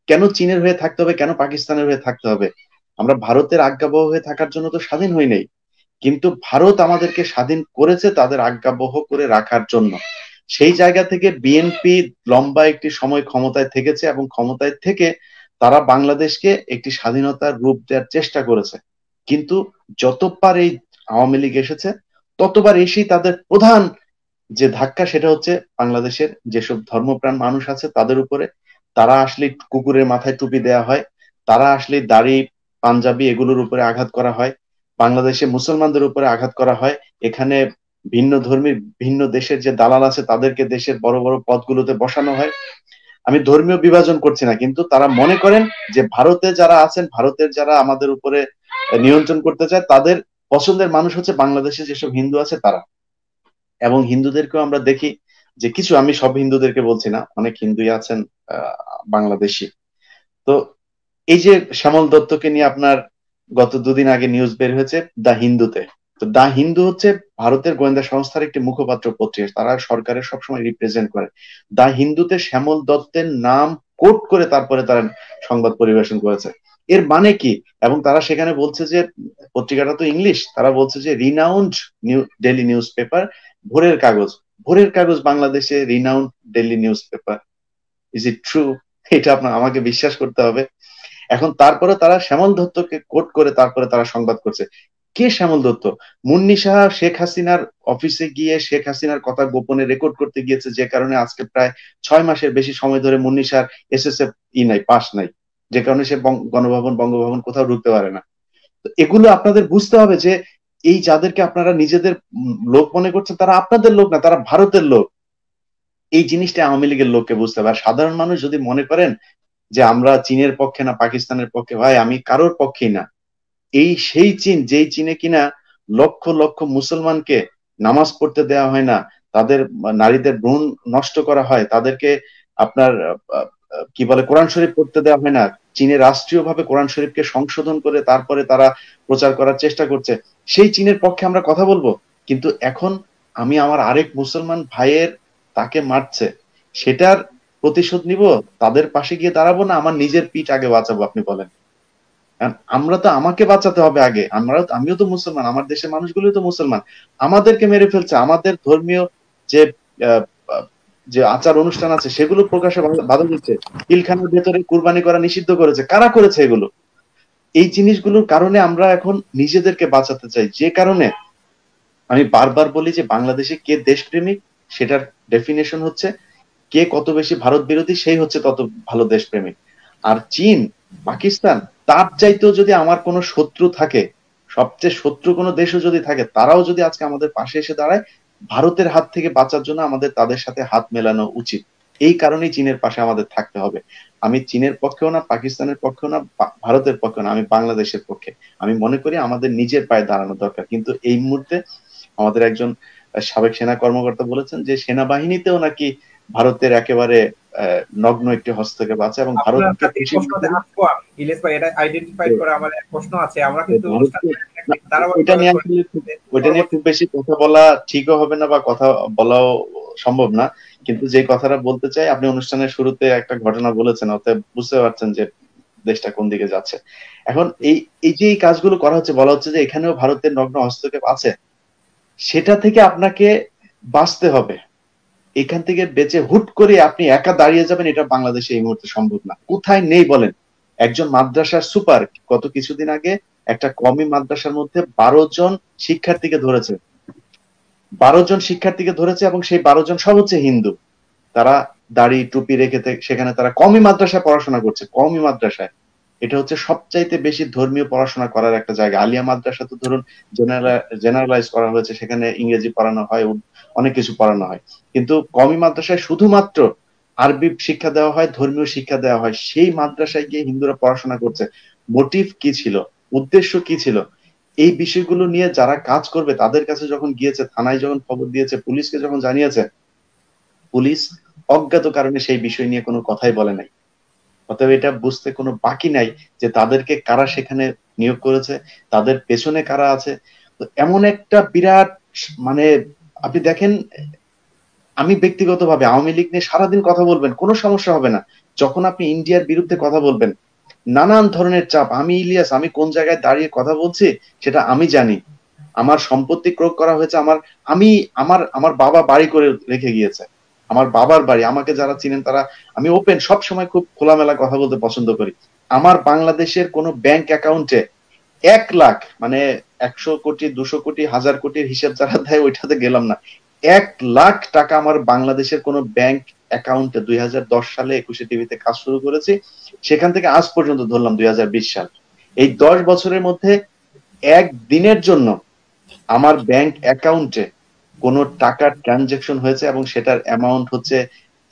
কেন চীনের হয়ে থাকতে হবে, কেন পাকিস্তানের হয়ে থাকতে হবে? আমরা ভারতের আজ্ঞাবহ হয়ে থাকার জন্য তো স্বাধীন হই নাই। কিন্তু ভারত আমাদেরকে স্বাধীন করেছে তাদের আজ্ঞাবহ করে রাখার জন্য। সেই জায়গা থেকে বিএনপি লম্বা একটি সময় ক্ষমতায় থেকেছে, এবং ক্ষমতায় থেকে তারা বাংলাদেশকে একটি স্বাধীনতার রূপ দেওয়ার চেষ্টা করেছে। কিন্তু যতবার এই আওয়ামী লীগ এসেছে, ততবার এসেই তাদের প্রধান যে ধাক্কা, সেটা হচ্ছে বাংলাদেশের যেসব ধর্মপ্রাণ মানুষ আছে তাদের উপরে। তারা আসলে কুকুরের মাথায় টুপি দেওয়া হয়, তারা আসলে দাড়ি পাঞ্জাবি এগুলোর উপরে আঘাত করা হয়, বাংলাদেশে মুসলমানদের উপরে আঘাত করা হয়। এখানে ভিন্ন ধর্মীর ভিন্ন দেশের যে দালাল আছে তাদেরকে দেশের বড় বড় পদগুলোতে বসানো হয়। আমি ধর্মীয় বিভাজন করছি না, কিন্তু তারা মনে করেন যে ভারতে যারা আছেন, ভারতের যারা আমাদের উপরে নিয়ন্ত্রণ করতে চায়, তাদের পছন্দের মানুষ হচ্ছে বাংলাদেশে যেসব হিন্দু আছে তারা, এবং হিন্দুদেরকেও আমরা দেখি যে কিছু, আমি সব হিন্দুদেরকে বলছি না, অনেক হিন্দুই আছেন বাংলাদেশি। তো এই যে শ্যামল দত্তকে নিয়ে আপনার গত দুদিন আগে নিউজ বের হয়েছে দা হিন্দুতে। তো দা হিন্দু হচ্ছে ভারতের গোয়েন্দা সংস্থার একটি মুখপাত্র পত্রিকা, তারা সরকারের সবসময় রিপ্রেজেন্ট করে। দা হিন্দুতে শ্যামল দত্তের নাম কোট করে তারপরে তারা সংবাদ পরিবেশন করেছে। এর মানে কি? এবং তারা সেখানে বলছে যে, পত্রিকাটা তো ইংলিশ, তারা বলছে যে রিনাউন্ড ডেইলি নিউজ পেপার, ভোরের কাগজ, ভোরের কাগজ বাংলাদেশে renowned daily news paper. Is it true? এটা আপনার আমাকে বিশ্বাস করতে হবে। এখন তারপরে তারা শ্যামল দত্তকে কোট করে তারপরে তারা সংবাদ করছে। কে শ্যামল দত্ত? মুন্নি সাহা শেখ হাসিনার অফিসে গিয়ে শেখ হাসিনার কথা গোপনে রেকর্ড করতে গিয়েছে, যে কারণে আজকে প্রায় 6 মাসের বেশি সময় ধরে মুন্নি সাহার এসএসএফ নাই, পাস নাই, যে কারণে সে গণভবন বঙ্গভবন কোথাও ঢুকতে পারে না। তো এগুলো আপনাদের বুঝতে হবে যে এই যাদেরকে আপনারা নিজেদের লোক মনে করছেন, তারা আপনাদের লোক না, তারা ভারতের লোক। এই জিনিসটা আওয়ামী লীগের লোককে বুঝতে হবে। আর সাধারণ মানুষ যদি মনে করেন যে আমরা চীনের পক্ষে না পাকিস্তানের পক্ষে, ভাই আমি কারোর পক্ষেই না। এই সেই চীন, যেই চীনে কিনা লক্ষ লক্ষ মুসলমানকে নামাজ পড়তে দেওয়া হয় না, তাদের নারীদের ভ্রূণ নষ্ট করা হয়, তাদেরকে আপনার কি বলে কোরআন শরীফ পড়তে দেওয়া হয় না, চীনে রাষ্ট্রীয়ভাবে কোরআন শরীফকে সংশোধন করে তারপরে তারা প্রচার করার চেষ্টা করছে, সেই চীনের পক্ষে আমরা কথা বলবো। কিন্তু এখন আমি আমার আরেক মুসলমান ভাইয়ের, তাকে মারছে, সেটার প্রতিশোধ নিব, তাদের পাশে গিয়ে দাঁড়াবো, না আমার নিজের পিঠ আগে বাঁচাবো? আপনি বলেন। আমরা তো, আমাকে বাঁচাতে হবে আগে, আমিও তো মুসলমান, আমার দেশের মানুষগুলোই তো মুসলমান। আমাদেরকে মেরে ফেলছে, আমাদের ধর্মীয় যে আহ, আহ, যে আচার অনুষ্ঠান আছে সেগুলো প্রকাশে বাধা দিচ্ছে, পিলখানার ভেতরে কুরবানি করা নিষিদ্ধ করেছে, কারা করেছে এগুলো? এই জিনিসগুলোর কারণে আমরা এখন নিজেদেরকে বাঁচাতে চাই। যে কারণে আমি বারবার বলি যে বাংলাদেশে কে দেশপ্রেমিক সেটার ডেফিনেশন হচ্ছে কে কত বেশি ভারত বিরোধী, সেই হচ্ছে তত ভালো দেশপ্রেমিক। আর চীন, পাকিস্তান, তার চাইতেও যদি আমার কোনো শত্রু থাকে, সবচেয়ে শত্রু কোনো দেশও যদি থাকে, তারাও যদি আজকে আমাদের পাশে এসে দাঁড়ায়, ভারতের হাত থেকে বাঁচার জন্য আমাদের তাদের সাথে হাত মেলানো উচিত। এই কারণেই চীনের পাশে আমাদের থাকতে হবে। আমি চীনের পক্ষেও না, পাকিস্তানের পক্ষেও না, ভারতের পক্ষেও না, আমি বাংলাদেশের পক্ষে। আমি মনে করি আমাদের নিজের পায়ে দাঁড়ানো দরকার। কিন্তু এই মুহূর্তে আমাদের একজন সাবেক সেনা কর্মকর্তা বলেছেন যে সেনাবাহিনীতেও নাকি ভারতের একেবারে নগ্ন একটি হস্তক্ষেপ আছে, এবং আপনার ভারতকে কাছে এই প্রশ্নতে আসবো আমি, ইলিশ ভাই, এটা আইডেন্টিফাই করে আমার এক প্রশ্ন আছে। আমরা কিন্তু অনুষ্ঠান ওইটা নিয়ে আসলে ওইটা নিয়ে খুব বেশি কথা বলা ঠিকও হবে না, বা কথা বলাও সম্ভব না। কিন্তু যে কথাটা বলতে চাই, আপনি অনুষ্ঠানের শুরুতে একটা ঘটনা বলেছেন, অতএব বুঝতে পারছেন যে দেশটা কোন দিকে যাচ্ছে। এখন এই এই যে এই কাজগুলো করা হচ্ছে, বলা হচ্ছে যে এখানেও ভারতের নগ্ন হস্তক্ষেপ আছে, সেটা থেকে আপনাকে বাঁচতে হবে। এখান থেকে বেঁচে হুট করে আপনি একা দাঁড়িয়ে যাবেন, এটা বাংলাদেশে এই মুহূর্তে সম্ভব না। কোথায় নেই বলেন? একজন মাদ্রাসার সুপার গত কিছুদিন আগে একটা কওমি মাদ্রাসার মধ্যে 12 জন শিক্ষার্থীকে ধরেছে, 12 জন শিক্ষার্থীকে ধরেছে, এবং সেই 12 জন সব হচ্ছে হিন্দু। তারা দাড়ি টুপি রেখে সেখানে তারা কওমি মাদ্রাসায় পড়াশোনা করছে, কওমি মাদ্রাসায়। এটা হচ্ছে সবচাইতে বেশি ধর্মীয় পড়াশোনা করার একটা জায়গা। আলিয়া মাদ্রাসা তো ধরুন জেনারেলাইজ করা হয়েছে, সেখানে ইংরেজি পড়ানো হয়, অনেক কিছু পড়ানো হয়। কিন্তু কওমি মাদ্রাসায় শুধুমাত্র আরবি শিক্ষা দেওয়া হয়, ধর্মীয় শিক্ষা দেওয়া হয়। সেই মাদ্রাসায় গিয়ে হিন্দুরা পড়াশোনা করছে। মোটিভ কি ছিল, উদ্দেশ্য কি ছিল? এই বিষয়গুলো নিয়ে যারা কাজ করবে তাদের কাছে যখন গিয়েছে, থানায় যখন খবর দিয়েছে, পুলিশকে যখন জানিয়েছে, পুলিশ অজ্ঞাত কারণে সেই বিষয় নিয়ে কোনো কথাই বলে নাই। অতএব এটা বুঝতে কোনো বাকি নাই যে তাদেরকে কারা সেখানে নিয়োগ করেছে, তাদের পেছনে কারা আছে। তো এমন একটা বিরাট, মানে আপনি দেখেন, আমি ব্যক্তিগতভাবে আওয়ামী লীগ নিয়ে সারাদিন কথা বলবেন, কোনো সমস্যা হবে না। যখন আপনি ইন্ডিয়ার বিরুদ্ধে কথা বলবেন, নানান ধরনের চাপ। আমি ইলিয়াস, আমি কোন জায়গায় দাঁড়িয়ে কথা বলছি সেটা আমি জানি। আমার সম্পত্তি ক্রয় করা হয়েছে, আমি আমার বাবা বাড়ি করে রেখে গিয়েছে, আমার বাবার বাড়ি। আমাকে যারা চিনেন তারা, আমি ওপেন সব সময় খুব খোলামেলা কথা বলতে পছন্দ করি। আমার বাংলাদেশের কোন ব্যাংক অ্যাকাউন্টে 1 লাখ, মানে 100 কোটি 200 কোটি 1000 কোটির হিসেব যারা দেয় ওইটাতে গেলাম না, 1 লাখ টাকা আমার বাংলাদেশের কোন ব্যাংক অ্যাকাউন্টে 2010 সালে 21 টিভিতে কাজ শুরু করেছি, সেখান থেকে আজ পর্যন্ত ধরলাম 2020 সাল, এই 10 বছরের মধ্যে একদিনের জন্য আমার ব্যাংক অ্যাকাউন্টে কোন টাকার ট্রানজেকশন হয়েছে এবং সেটার অ্যামাউন্ট হচ্ছে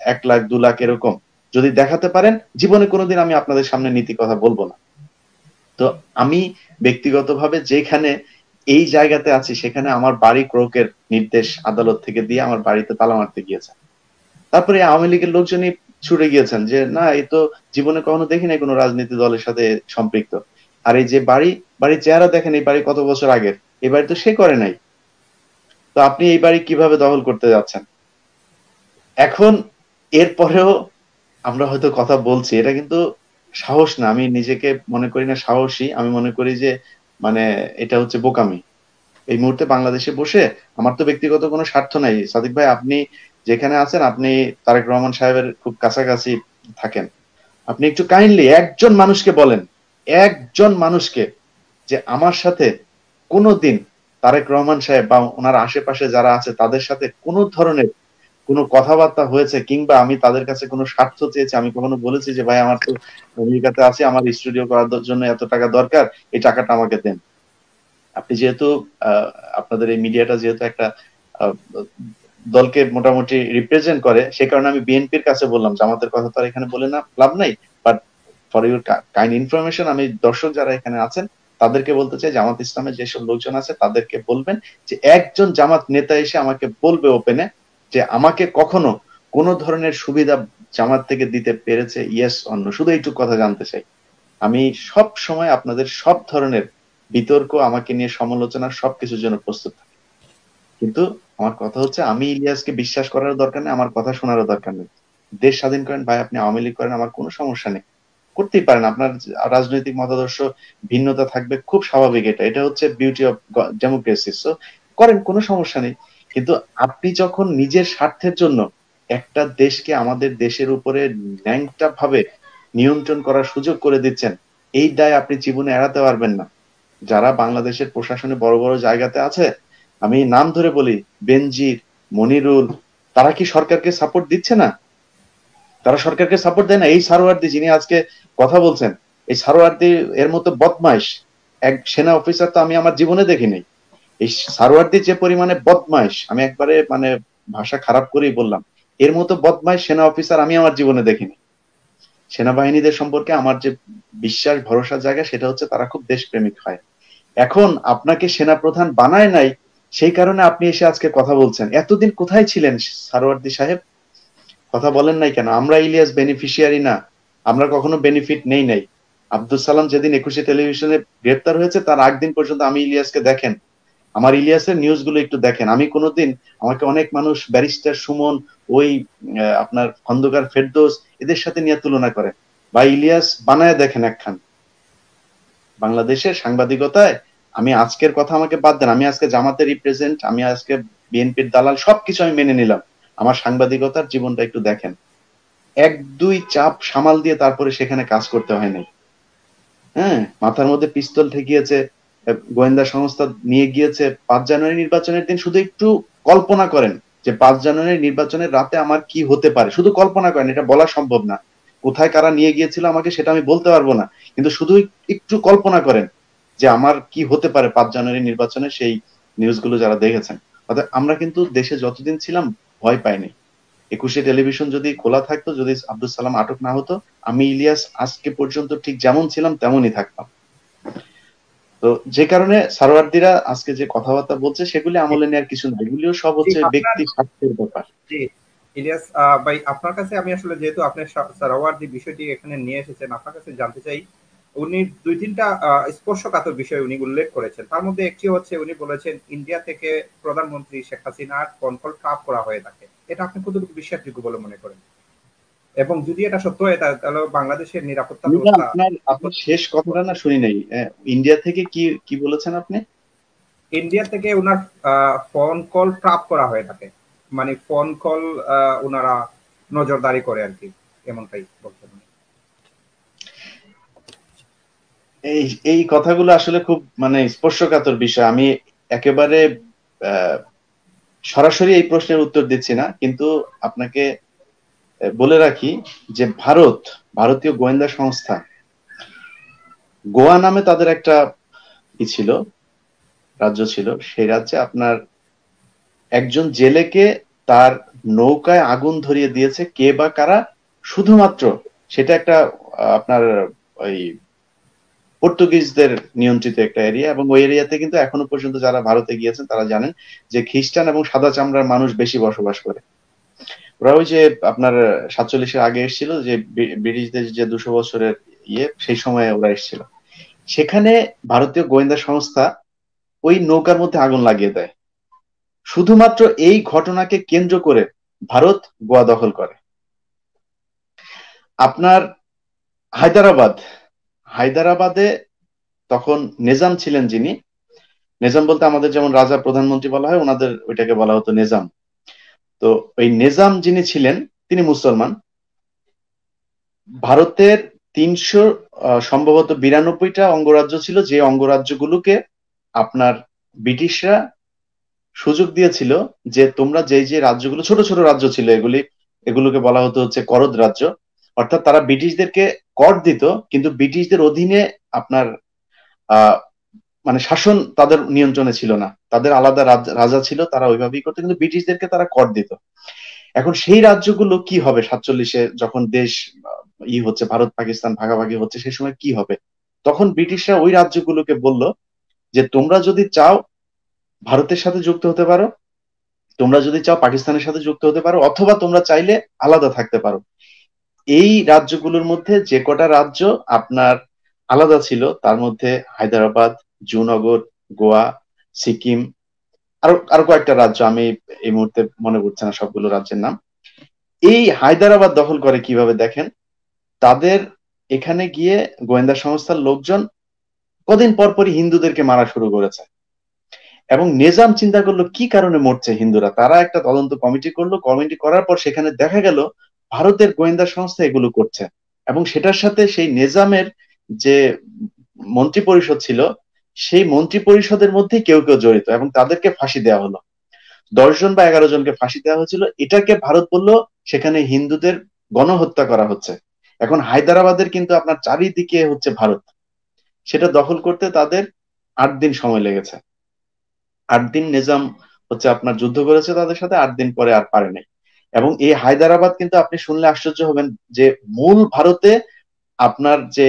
1 লাখ 2 লাখ এরকম, যদি দেখাতে পারেন, জীবনে কোনোদিন আমি আপনাদের সামনে নীতি কথা বলবো না। তো আমি ব্যক্তিগতভাবে যেখানে এই জায়গাতে আছি, সেখানে আমার বাড়ি ক্রোকের নির্দেশ আদালত থেকে দিয়ে আমার বাড়িতে তালা মারতে গিয়েছে। তারপরে আওয়ামী লীগের লোকজনই ছুটে গিয়েছেন যে না, এই তো জীবনে কখনো দেখি নাই কোনো রাজনীতি দলের সাথে সম্পৃক্ত। আর এই যে বাড়ির চেহারা দেখেন, এই বাড়ি কত বছর আগের, এই বাড়ি তো সে করে নাই, তো আপনি এই বাড়ি কিভাবে দখল করতে যাচ্ছেন? এখন এরপরেও আমরা হয়তো কথা বলছি, এটা কিন্তু সাহস না, আমি নিজেকে মনে করি না সাহসী, আমি মনে করি যে মানে এটা হচ্ছে বোকামি। এই মুহূর্তে বাংলাদেশে বসে আমার তো ব্যক্তিগত কোনো স্বার্থ নাই। সাদিক ভাই, আপনি যেখানে আছেন, আপনি তারেক রহমান সাহেবের খুব কাছাকাছি থাকেন, আপনি একটু কাইন্ডলি একজন মানুষকে বলেন, একজন মানুষকে, যে আমার সাথে কোনোদিন তারেক রহমান সাহেব বা ওনার আশেপাশে যারা আছে তাদের সাথে কোনো ধরনের কোনো কথাবার্তা হয়েছে, কিংবা আমি তাদের কাছে কোনো স্বার্থ চেয়েছি, আমি কখনো বলেছি যে ভাই আমার তো আমেরিকাতে আছে, আমার স্টুডিও করার জন্য এত টাকা দরকার, এই টাকাটা আমাকে দেন। আপনি যেহেতু আপনাদের এই মিডিয়াটা যেহেতু একটা আহ, দলকে মোটামুটি রিপ্রেজেন্ট করে, সে কারণে আমি বিএনপির কাছে বললাম, জামাতের কথা তো আর এখানে বলে না লাভ নাই, but for your kind information, আমি দর্শক যারা এখানে আছেন তাদেরকে বলতে চাই, জামাত ইসলামের যেসব লোকজন আছে তাদেরকে বলবেন যে একজন জামাত নেতা এসে আমাকে বলবে ওপেনে যে আমাকে কখনো কোনো ধরনের সুবিধা জামাত থেকে দিতে পেরেছে, ইয়েস অন্য, শুধু এইটুকু কথা জানতে চাই। আমি সব সময় আপনাদের সব ধরনের বিতর্ক, আমাকে নিয়ে সমালোচনা, সবকিছুর জন্য প্রস্তুত থাকি। কিন্তু আমার কথা হচ্ছে, আমি ইলিয়াসকে বিশ্বাস করার দরকার নেই, আমার কথা শোনারও দরকার নেই। দেশ স্বাধীন করেন ভাই, আপনি আওয়ামী লীগ করেন, আমার কোনো সমস্যা নেই, করতেই পারেন। আপনার রাজনৈতিক মতাদর্শ ভিন্নতা থাকবে, খুব স্বাভাবিক, এটা হচ্ছে বিউটি অফ ডেমোক্রেসি। সো করেন, কোনো সমস্যা নেই। কিন্তু আপনি যখন নিজের স্বার্থের জন্য একটা দেশকে, আমাদের দেশের উপরে ন্যাংটা ভাবে নিয়ন্ত্রণ করার সুযোগ করে দিচ্ছেন, এই দায় আপনি জীবনে এড়াতে পারবেন না। যারা বাংলাদেশের প্রশাসনে বড় বড় জায়গাতে আছে, আমি নাম ধরে বলি, বেনজির, মনিরুল, তারা কি সরকারকে সাপোর্ট দিচ্ছে না? তারা সরকারকে সাপোর্ট দেয় না। এই সারোয়ার্দী যিনি আজকে কথা বলছেন, এই সারোয়ার্দী এর মতো বদমাইশ এক সেনা অফিসার তো আমি আমার জীবনে দেখিনি। এই সারোয়ার্দী যে পরিমাণে বদমাইশ, আমি একবারে মানে ভাষা খারাপ করেই বললাম, এর মতো বদমাইশ সেনা অফিসার আমি আমার জীবনে দেখিনি। সেনাবাহিনীদের সম্পর্কে আমার যে বিশ্বাস ভরসার জায়গা, সেটা হচ্ছে তারা খুব দেশপ্রেমিক হয়। এখন আপনাকে সেনা প্রধান বানায় নাই, সেই কারণে আপনি এসে আজকে কথা বলছেন। এতদিন কোথায় ছিলেন সারোয়ার্দী সাহেব? কথা বলেন নাই কেন? আমরা ইলিয়াস বেনিফিশিয়ারি না, আমরা কখনো বেনিফিট নেই নাই। আব্দুল সালাম যেদিন 21 টেলিভিশনে গ্রেপ্তার হয়েছে, তার আগদিন পর্যন্ত আমি ইলিয়াসকে দেখেন, আমার ইলিয়াসের নিউজ গুলো একটু দেখেন। আমি কোনোদিন, আমাকে অনেক মানুষ ব্যারিস্টার সুমন, ওই আপনার খন্দকার ফেরদৌস, এদের সাথে নিয়ে তুলনা করে, বা ইলিয়াস বানায় দেখেন একখান। বাংলাদেশের সাংবাদিকতায়, আমি আজকের কথা আমাকে বাদ দেন, আমি আজকে জামাতের রিপ্রেজেন্ট, আমি আজকে বিএনপির দালাল, সবকিছু আমি মেনে নিলাম, আমার সাংবাদিকতার জীবনটা একটু দেখেন। এক দুই চাপ সামাল দিয়ে তারপরে সেখানে কাজ করতে হয় নাই। হ্যাঁ, মাথার মধ্যে পিস্তল ঠেকিয়েছে, গোয়েন্দা সংস্থা নিয়ে গিয়েছে 5 জানুয়ারি নির্বাচনের দিন। শুধু একটু কল্পনা করেন যে 5 জানুয়ারি নির্বাচনের রাতে আমার কি হতে পারে, শুধু কল্পনা করেন, এটা বলা সম্ভব না। কোথায় কারা নিয়ে গিয়েছিল আমাকে সেটা আমি বলতে পারবো না, কিন্তু শুধু একটু কল্পনা করেন যে আমার কি হতে পারে 5 জানুয়ারি নির্বাচনে, সেই নিউজগুলো যারা দেখেছেন। অর্থাৎ আমরা কিন্তু দেশে যতদিন ছিলাম ভয় পাইনি। 21 টেলিভিশন যদি খোলা থাকতো, যদি আব্দুল সালাম আটক না হতো, আমি ইলিয়াস আজকে পর্যন্ত ঠিক যেমন ছিলাম তেমনই থাকতাম। তো যে কারণে সারোয়ার্দীরা আজকে যে কথাবার্তা বলছে, সেগুলি আমলে নেওয়ার কিছু না, এগুলিও সব হচ্ছে ব্যক্তি স্বার্থের ব্যাপার। জি ইলিয়াস ভাই, আপনার কাছে আমি আসলে, যেহেতু আপনি সারোয়ার্দী বিষয়টি এখানে নিয়ে এসেছেন, আপনার কাছে জানতে চাই, উনি দুই তিনটা স্পর্শকাতর বিষয় উনি উল্লেখ করেছেন। তার মধ্যে একটি হচ্ছে, উনি বলেছেন ইন্ডিয়া থেকে প্রধানমন্ত্রী শেখ হাসিনার ফোন কল ট্র্যাপ করা হয়ে থাকে। এটা আপনি কতটুকু বিশ্বাসযোগ্য বলে মনে করেন? এবং যদি এটা সত্য হয় তাহলে বাংলাদেশের নিরাপত্তা ব্যবস্থা। আপনার শেষ কথাটা না শুনি নাই। ইন্ডিয়া থেকে কি কি বলেছেন আপনি? ইন্ডিয়া থেকে ওনার ফোন কল ট্র্যাপ করা হয়ে থাকে, মানে ফোন কল ওনারা নজরদারি করে আর কি, এমনটাই বলছেন। এই এই কথাগুলো আসলে খুব মানে স্পর্শকাতর বিষয়। আমি একেবারে আহ, সরাসরি এই প্রশ্নের উত্তর দিচ্ছি না, কিন্তু আপনাকে বলে রাখি যে ভারতীয় গোয়েন্দা সংস্থা গোয়া নামে তাদের একটা ই ছিল, রাজ্য ছিল। সেই রাজ্যে আপনার একজন জেলেকে তার নৌকায় আগুন ধরিয়ে দিয়েছে, কে বা কারা, শুধুমাত্র সেটা একটা আপনার ওই পর্তুগিজদের নিয়ন্ত্রিত একটা এরিয়া, এবং ওই এরিয়াতে কিন্তু এখনো পর্যন্ত যারা ভারতে গিয়েছেন তারা জানেন যে খ্রিস্টান এবং সাদা চামড়ার মানুষ বেশি বসবাস করে। ওরা ওই যে আপনার 47-এর আগে এসেছিল, যে ব্রিটিশদের যে 200 বছরের সেই সময়ে ওরা এসেছিল। সেখানে ভারতীয় গোয়েন্দা সংস্থা ওই নৌকার মধ্যে আগুন লাগিয়ে দেয়। শুধুমাত্র এই ঘটনাকে কেন্দ্র করে ভারত গোয়া দখল করে। আপনার হায়দ্রাবাদে তখন নিজাম ছিলেন, যিনি নিজাম বলতে আমাদের যেমন রাজা প্রধানমন্ত্রী বলা হয়, ওনাদের ওইটাকে বলা হতো নিজাম। তো ওই নিজাম যিনি ছিলেন তিনি মুসলমান। ভারতের 300 সম্ভবত 92টা অঙ্গরাজ্য ছিল, যে অঙ্গরাজ্যগুলোকে আপনার ব্রিটিশরা সুযোগ দিয়েছিল যে তোমরা যে যে রাজ্যগুলো, ছোট ছোট রাজ্য ছিল এগুলোকে বলা হতো হচ্ছে করদ রাজ্য, অর্থাৎ তারা ব্রিটিশদেরকে কর দিত, কিন্তু ব্রিটিশদের অধীনে আপনার আহ মানে শাসন তাদের নিয়ন্ত্রণে ছিল না, তাদের আলাদা রাজা ছিল, তারা ওইভাবেই করতো, কিন্তু ব্রিটিশদেরকে তারা কর দিত। এখন সেই রাজ্যগুলো কি হবে 47-এ যখন দেশ হচ্ছে, ভারত পাকিস্তান ভাগাভাগি হচ্ছে, সেই সময় কি হবে? তখন ব্রিটিশরা ওই রাজ্যগুলোকে বলল যে তোমরা যদি চাও ভারতের সাথে যুক্ত হতে পারো, তোমরা যদি চাও পাকিস্তানের সাথে যুক্ত হতে পারো, অথবা তোমরা চাইলে আলাদা থাকতে পারো। এই রাজ্যগুলোর মধ্যে যে কটা রাজ্য আপনার আলাদা ছিল তার মধ্যে হায়দ্রাবাদ, জুনাগড়, গোয়া, সিকিম, আরো আরো কয়েকটা রাজ্য, আমি এই মুহূর্তে মনে পড়ছে না সবগুলো রাজ্যের নাম। এই হায়দ্রাবাদ দখল করে কিভাবে দেখেন, তাদের এখানে গিয়ে গোয়েন্দা সংস্থার লোকজন কদিন পর পরই হিন্দুদেরকে মারা শুরু করেছে, এবং নিজাম চিন্তা করলো কি কারণে মরছে হিন্দুরা। তারা একটা তদন্ত কমিটি করলো, কমিটি করার পর সেখানে দেখা গেল ভারতের গোয়েন্দা সংস্থা এগুলো করছে, এবং সেটার সাথে সেই নিজামের যে মন্ত্রী পরিষদ ছিল, সেই মন্ত্রী পরিষদের মধ্যেই কেউ কেউ জড়িত, এবং তাদেরকে ফাঁসি দেওয়া হলো। 10 জন বা 11 জনকে ফাঁসি দেওয়া হয়েছিল। এটাকে ভারত বলল সেখানে হিন্দুদের গণহত্যা করা হচ্ছে। এখন হায়দ্রাবাদের কিন্তু আপনার চারিদিকে হচ্ছে ভারত, সেটা দখল করতে তাদের 8 দিন সময় লেগেছে। 8 দিন নিজাম হচ্ছে আপনার যুদ্ধ করেছে তাদের সাথে, 8 দিন পরে আর পারে নাই। এবং এই হায়দ্রাবাদ কিন্তু আপনি শুনলে আশ্চর্য হবেন যে মূল ভারতে আপনার যে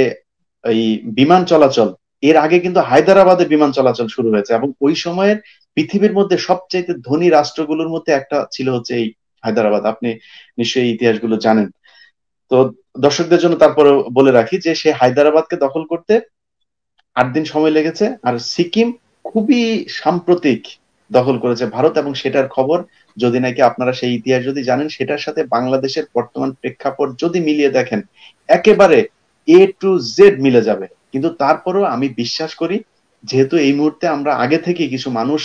এই বিমান চলাচল, এর আগে কিন্তু হায়দ্রাবাদে বিমান চলাচল শুরু হয়েছে, এবং ওই সময়ের পৃথিবীর মধ্যে সবচেয়ে ধনী রাষ্ট্রগুলোর মধ্যে একটা ছিল হচ্ছে এই হায়দ্রাবাদ। আপনি নিশ্চয়ই এই ইতিহাসগুলো জানেন। তো দর্শকদের জন্য তারপরে বলে রাখি যে সে হায়দ্রাবাদকে দখল করতে 8 দিন সময় লেগেছে। আর সিকিম খুবই সাম্প্রতিক দখল করেছে ভারত, এবং সেটার খবর যদি নাকি আপনারা সেই ইতিহাস যদি জানেন, সেটার সাথে বাংলাদেশের বর্তমান প্রেক্ষাপট যদি মিলিয়ে দেখেন, একেবারে A to Z মিলে যাবে। কিন্তু তারপরেও আমি বিশ্বাস করি, যেহেতু এই মুহূর্তে আমরা আগে থেকে কিছু মানুষ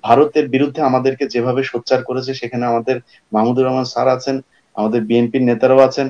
ভারতের বিরুদ্ধে আমাদেরকে যেভাবে সোচ্চার করেছে, সেখানে আমাদের মাহমুদুর রহমান স্যার আছেন, আমাদের বিএনপির নেতারাও আছেন,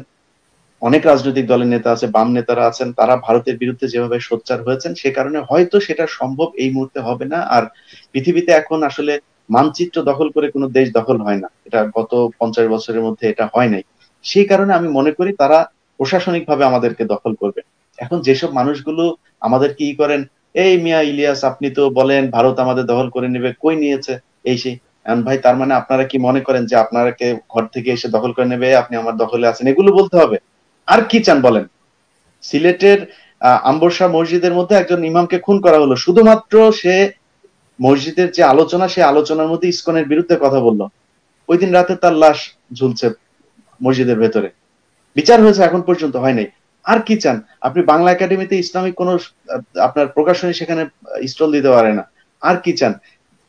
অনেক রাজনৈতিক দলের নেতা আছে, বাম নেতারা আছেন, তারা ভারতের বিরুদ্ধে যেভাবে সোচ্চার হয়েছেন, সে কারণে হয়তো সেটা সম্ভব এই মুহূর্তে হবে না। আর পৃথিবীতে এখন আসলে মানচিত্র দখল করে কোনো দেশ দখল হয় না, এটা গত 50 বছরের মধ্যে এটা হয় নাই। সেই কারণে আমি মনে করি তারা প্রশাসনিক ভাবে আমাদেরকে দখল করবে। এখন যেসব মানুষগুলো আমাদের কি করেন, এই মিয়া ইলিয়াস আপনি তো বলেন ভারত আমাদের দখল করে নেবে, কই নিয়েছে, এই সেই। এখন ভাই তার মানে আপনারা কি মনে করেন যে আপনাকে ঘর থেকে এসে দখল করে নেবে, আপনি আমার দখলে আছেন, এগুলো বলতে হবে? আর কি চান বলেন? সিলেটের আম্বরশাহ মসজিদের মধ্যে একজন ইমামকে খুন করা হলো শুধুমাত্র সে মসজিদের যে আলোচনা, সে আলোচনার মধ্যে ইসকনের বিরুদ্ধে কথা বললো। ওই দিন রাতে তার লাশ ঝুলছে মসজিদের ভেতরে, বিচার হয়েছে, এখন পর্যন্ত হয় নাই। আর কি চান আপনি? বাংলা একাডেমিতে ইসলামিক কোন আপনার প্রকাশনী সেখানে স্টল দিতে পারে না। আর কি চান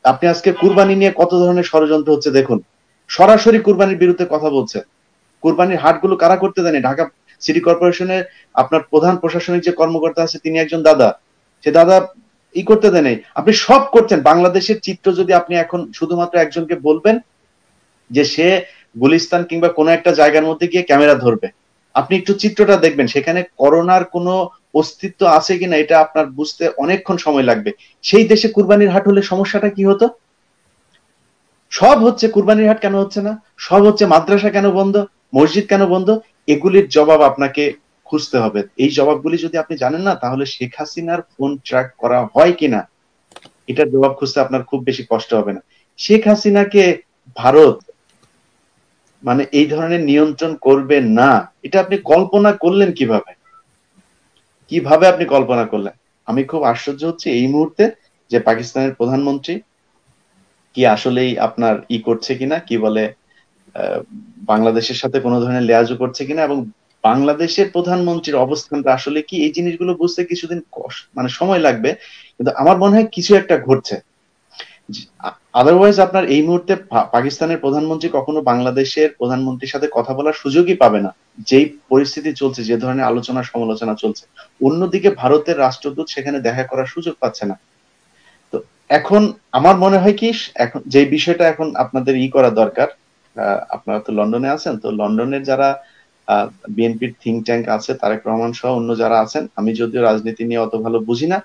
আপনি? আজকে কুরবানি নিয়ে কত ধরনের ষড়যন্ত্র হচ্ছে দেখুন, সরাসরি কুরবানির বিরুদ্ধে কথা বলছে। কুরবানির হাটগুলো কারা করতে দেয়নি? ঢাকা সিটি কর্পোরেশনের আপনার প্রধান প্রশাসনিক যে কর্মকর্তা আছে তিনি একজন দাদা, সে দাদা করতে দেয় নাই। আপনি সব করছেন। বাংলাদেশের চিত্র যদি আপনি এখন শুধুমাত্র একজনকে বলবেন যে সে গুলিস্তান কিংবা কোনো একটা জায়গার মধ্যে গিয়ে ক্যামেরা ধরবে, আপনি একটু চিত্রটা দেখবেন, সেখানে করোনার কোনো অস্তিত্ব আছে কিনা এটা আপনার বুঝতে অনেকক্ষণ সময় লাগবে। সেই দেশে কুরবানির হাট হলে সমস্যাটা কি হতো? সব হচ্ছে, কুরবানির হাট কেন হচ্ছে না? সব হচ্ছে, মাদ্রাসা কেন বন্ধ, মসজিদ কেন বন্ধ? এগুলির জবাব আপনাকে খুঁজতে হবে। এই জবাবগুলি যদি আপনি জানেন না, তাহলে শেখ হাসিনার ফোন ট্র্যাক করা হয় কিনা এটার জবাব খুঁজতে আপনার খুব বেশি কষ্ট হবে না। শেখ হাসিনাকে ভারত মানে এই ধরনের নিয়ন্ত্রণ করবে না, এটা আপনি কল্পনা করলেন কিভাবে? কিভাবে আপনি কল্পনা করলেন? আমি খুব আশ্চর্য হচ্ছি এই মুহূর্তে যে পাকিস্তানের প্রধানমন্ত্রী কি আসলেই আপনার করছে কিনা, কি বলে বাংলাদেশের সাথে কোনো ধরনের লেয়াজু করছে কিনা, এবং বাংলাদেশের প্রধানমন্ত্রীর অবস্থানটা আসলে কি, এই জিনিসগুলো বুঝতে কিছুদিন মানে সময় লাগবে, কিন্তু আমার মনে হয় কিছু একটা ঘটছে। আদারওয়াইজ আপনার এই মুহূর্তে পাকিস্তানের প্রধানমন্ত্রী কখনো বাংলাদেশের প্রধানমন্ত্রীর সাথে কথা বলার সুযোগই পাবে না, যেই পরিস্থিতি চলছে, যে ধরনের আলোচনা সমালোচনা চলছে। অন্যদিকে ভারতের রাষ্ট্রদূত সেখানে দেখা করার সুযোগ পাচ্ছে না। তো এখন আমার মনে হয় কি, এখন যে বিষয়টা এখন আপনাদের করা দরকার, আপনারা তো লন্ডনে আছেন, তো লন্ডনের যারা বিএনপির থিঙ্ক ট্যাঙ্ক আছে, তারেক রহমান সহ অন্য যারা আছেন, আমি যদিও রাজনীতি নিয়ে অত ভালো বুঝি না,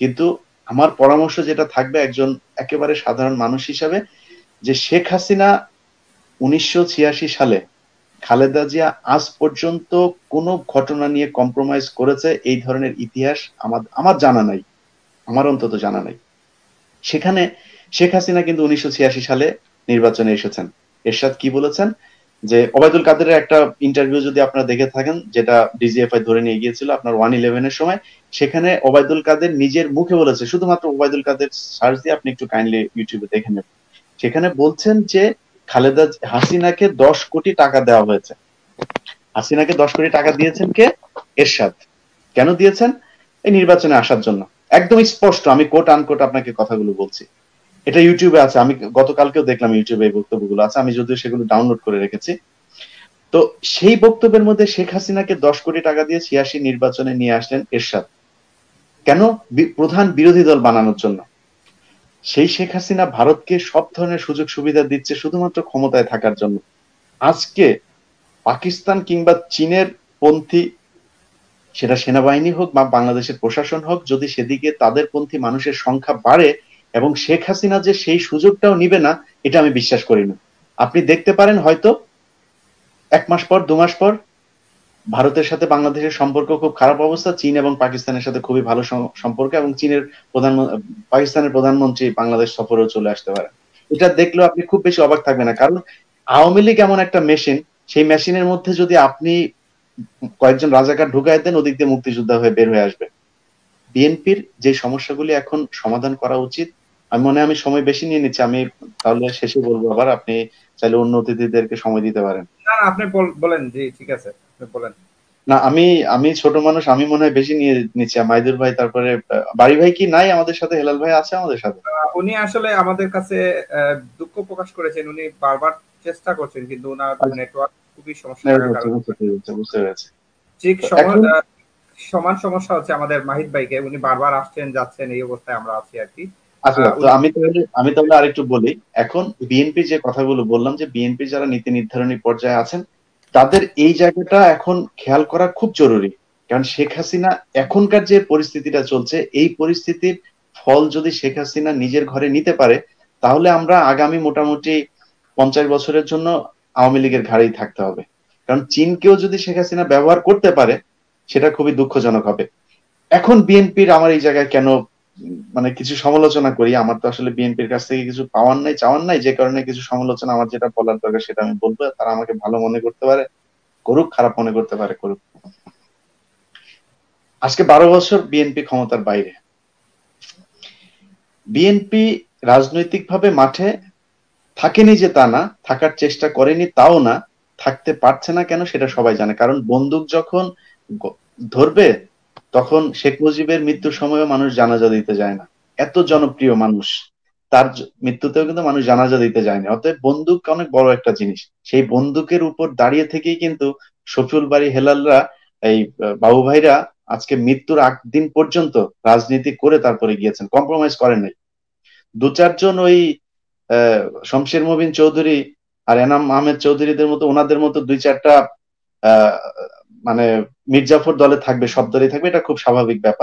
কিন্তু আমার পরামর্শ যেটা থাকবে একজন একেবারে সাধারণ মানুষ হিসাবে, যে শেখ হাসিনা 1986 সালে খালেদা জিয়া আজ পর্যন্ত কোনো ঘটনা নিয়ে কম্প্রোমাইজ করেছে এই ধরনের ইতিহাস আমার জানা নাই, আমার অন্তত জানা নাই। সেখানে শেখ হাসিনা কিন্তু 1986 সালে নির্বাচনে এসেছেন। এরশাদ কি বলেছেন, যে ওবায়দুল কাদেরের একটা ইন্টারভিউ যদি আপনারা দেখে থাকেন, যেটা ডিজিএফআই ধরে নিয়ে গিয়েছিল আপনার 111 এর সময়, সেখানে ওবায়দুল কাদের নিজের মুখে বলেছে, শুধুমাত্র ওবায়দুল কাদের সার্চ দিয়ে আপনি একটু কাইন্ডলি ইউটিউবে দেখে নেবেন, সেখানে বলছেন যে খালেদা হাসিনাকে 10 কোটি টাকা দেওয়া হয়েছে। হাসিনাকে 10 কোটি টাকা দিয়েছেন কে? এরশাদ। কেন দিয়েছেন? এই নির্বাচনে আসার জন্য। একদম স্পষ্ট, আমি কোট আনকোট আপনাকে কথাগুলো বলছি, এটা ইউটিউবে আছে, আমি গতকালকেও দেখলাম ইউটিউবে এই বক্তব্যগুলো আছে, আমি যদিও সেগুলো ডাউনলোড করে রেখেছি। তো সেই বক্তব্যের মধ্যে শেখ হাসিনাকে 10 কোটি টাকা দিয়ে 86 নির্বাচনে নিয়ে আসলেন এরশাদ। কেন? প্রধান বিরোধী দল বানানোর জন্য। সেই শেখ হাসিনা ভারতকে সব ধরনের সুযোগ সুবিধা দিচ্ছে শুধুমাত্র ক্ষমতায় থাকার জন্য। আজকে পাকিস্তান কিংবা চীনের পন্থী, সেটা সেনাবাহিনী হোক বা বাংলাদেশের প্রশাসন হোক, যদি সেদিকে তাদের পন্থী মানুষের সংখ্যা বাড়ে এবং শেখ হাসিনা যে সেই সুযোগটাও নিবে না, এটা আমি বিশ্বাস করি না। আপনি দেখতে পারেন হয়তো 1 মাস পর 2 মাস পর ভারতের সাথে বাংলাদেশের সম্পর্ক খুব খারাপ অবস্থা, চীন এবং পাকিস্তানের সাথে খুবই ভালো সম্পর্ক, এবং পাকিস্তানের প্রধানমন্ত্রী বাংলাদেশ সফরেও চলে আসতে পারে। এটা দেখলেও আপনি খুব বেশি অবাক থাকবেন না, কারণ আওয়ামী লীগ এমন একটা মেশিন, সেই মেশিনের মধ্যে যদি আপনি কয়েকজন রাজাকার ঢুকাই দেন, ওদিক দিয়ে মুক্তিযোদ্ধা হয়ে বের হয়ে আসবে। বিএনপির যে সমস্যাগুলি এখন সমাধান করা উচিত, আমি মনে হয় আমি সময় বেশি নিয়ে নিচ্ছি, আমি তাহলে শেষে বলবো, আবার আপনি চাইলে অন্য অতিথিদেরকে সময় দিতে পারেন। না, আপনি বলেন, জি ঠিক আছে, আপনি বলেন। না, আমি ছোট মানুষ, আমি মনে হয় বেশি নিয়ে নিচ্ছি। মাইদুর ভাই, তারপরে বাড়ি ভাই কি নাই আমাদের সাথে? হেলাল ভাই আছে আমাদের সাথে? উনি আসলে আমাদের কাছে দুঃখ প্রকাশ করেছেন, উনি বারবার চেষ্টা করছেন, কিন্তু ওনার নেটওয়ার্ক খুবই সমস্যা থাকার কারণে। বুঝতে পেরেছি। ঠিক সমান সমস্যা হচ্ছে আমাদের মাহিদ ভাইকে, উনি বারবার আসছেন যাচ্ছেন, এই অবস্থায় আমরা আছি আর কি। আচ্ছা, তো আমি তাহলে আরেকটু বলি। এখন বিএনপি যে কথাগুলো বললাম, যে বিএনপি যারা নীতি নির্ধারণী পর্যায়ে আছেন, তাদের এই জায়গাটা এখন খেয়াল করা খুব জরুরি। কারণ শেখ হাসিনা, এখনকার যে পরিস্থিতিটা চলছে, এই পরিস্থিতির ফল যদি শেখ হাসিনা নিজের ঘরে নিতে পারে, তাহলে আমরা আগামী মোটামুটি 50 বছরের জন্য আওয়ামী লীগের ঘাড়েই থাকতে হবে। কারণ চীনকেও যদি শেখ হাসিনা ব্যবহার করতে পারে, সেটা খুবই দুঃখজনক হবে। এখন বিএনপির, আমার এই জায়গায় কেন মানে কিছু সমালোচনা করি, আমার তো আসলে বিএনপির কাছ থেকে কিছু পাওয়ার নাই, চাওয়ার নাই, যে কারণে কিছু সমালোচনা, আমার যেটা বলার দরকার সেটা আমি বলবো। তারা আমাকে ভালো মনে করতে পারে করুক, খারাপ মনে করতে পারে করুক। আজকে 12 বছর বিএনপি ক্ষমতার বাইরে। বিএনপি রাজনৈতিকভাবে মাঠে থাকেনি যে তা না, থাকার চেষ্টা করেনি তাও না, থাকতে পারছে না কেন সেটা সবাই জানে। কারণ বন্দুক যখন ধরবে, তখন শেখ মুজিবের মৃত্যুর সময়ও মানুষ জানাজা দিতে যায় না। এত জনপ্রিয় মানুষ, তার মৃত্যুতেও কিন্তু মানুষ জানাজা দিতে যায়নি। অতএব বন্দুক অনেক বড় একটা জিনিস। সেই বন্দুকের উপর দাঁড়িয়ে থেকেই কিন্তু শফিউল বারী হেলালরা, এই বাবু ভাইরা আজকে মৃত্যুর আগ দিন পর্যন্ত রাজনীতি করে তারপরে গিয়েছেন, কম্প্রোমাইজ করেন নাই। 2-4 জন ওই শমশের মবিন চৌধুরী আর এনাম আহমেদ চৌধুরীদের মতো, ওনাদের মতো 2-4টা মানে মির্জাফর দলে থাকবে, সব দলে থাকবে, এটা খুব স্বাভাবিক ব্যাপার।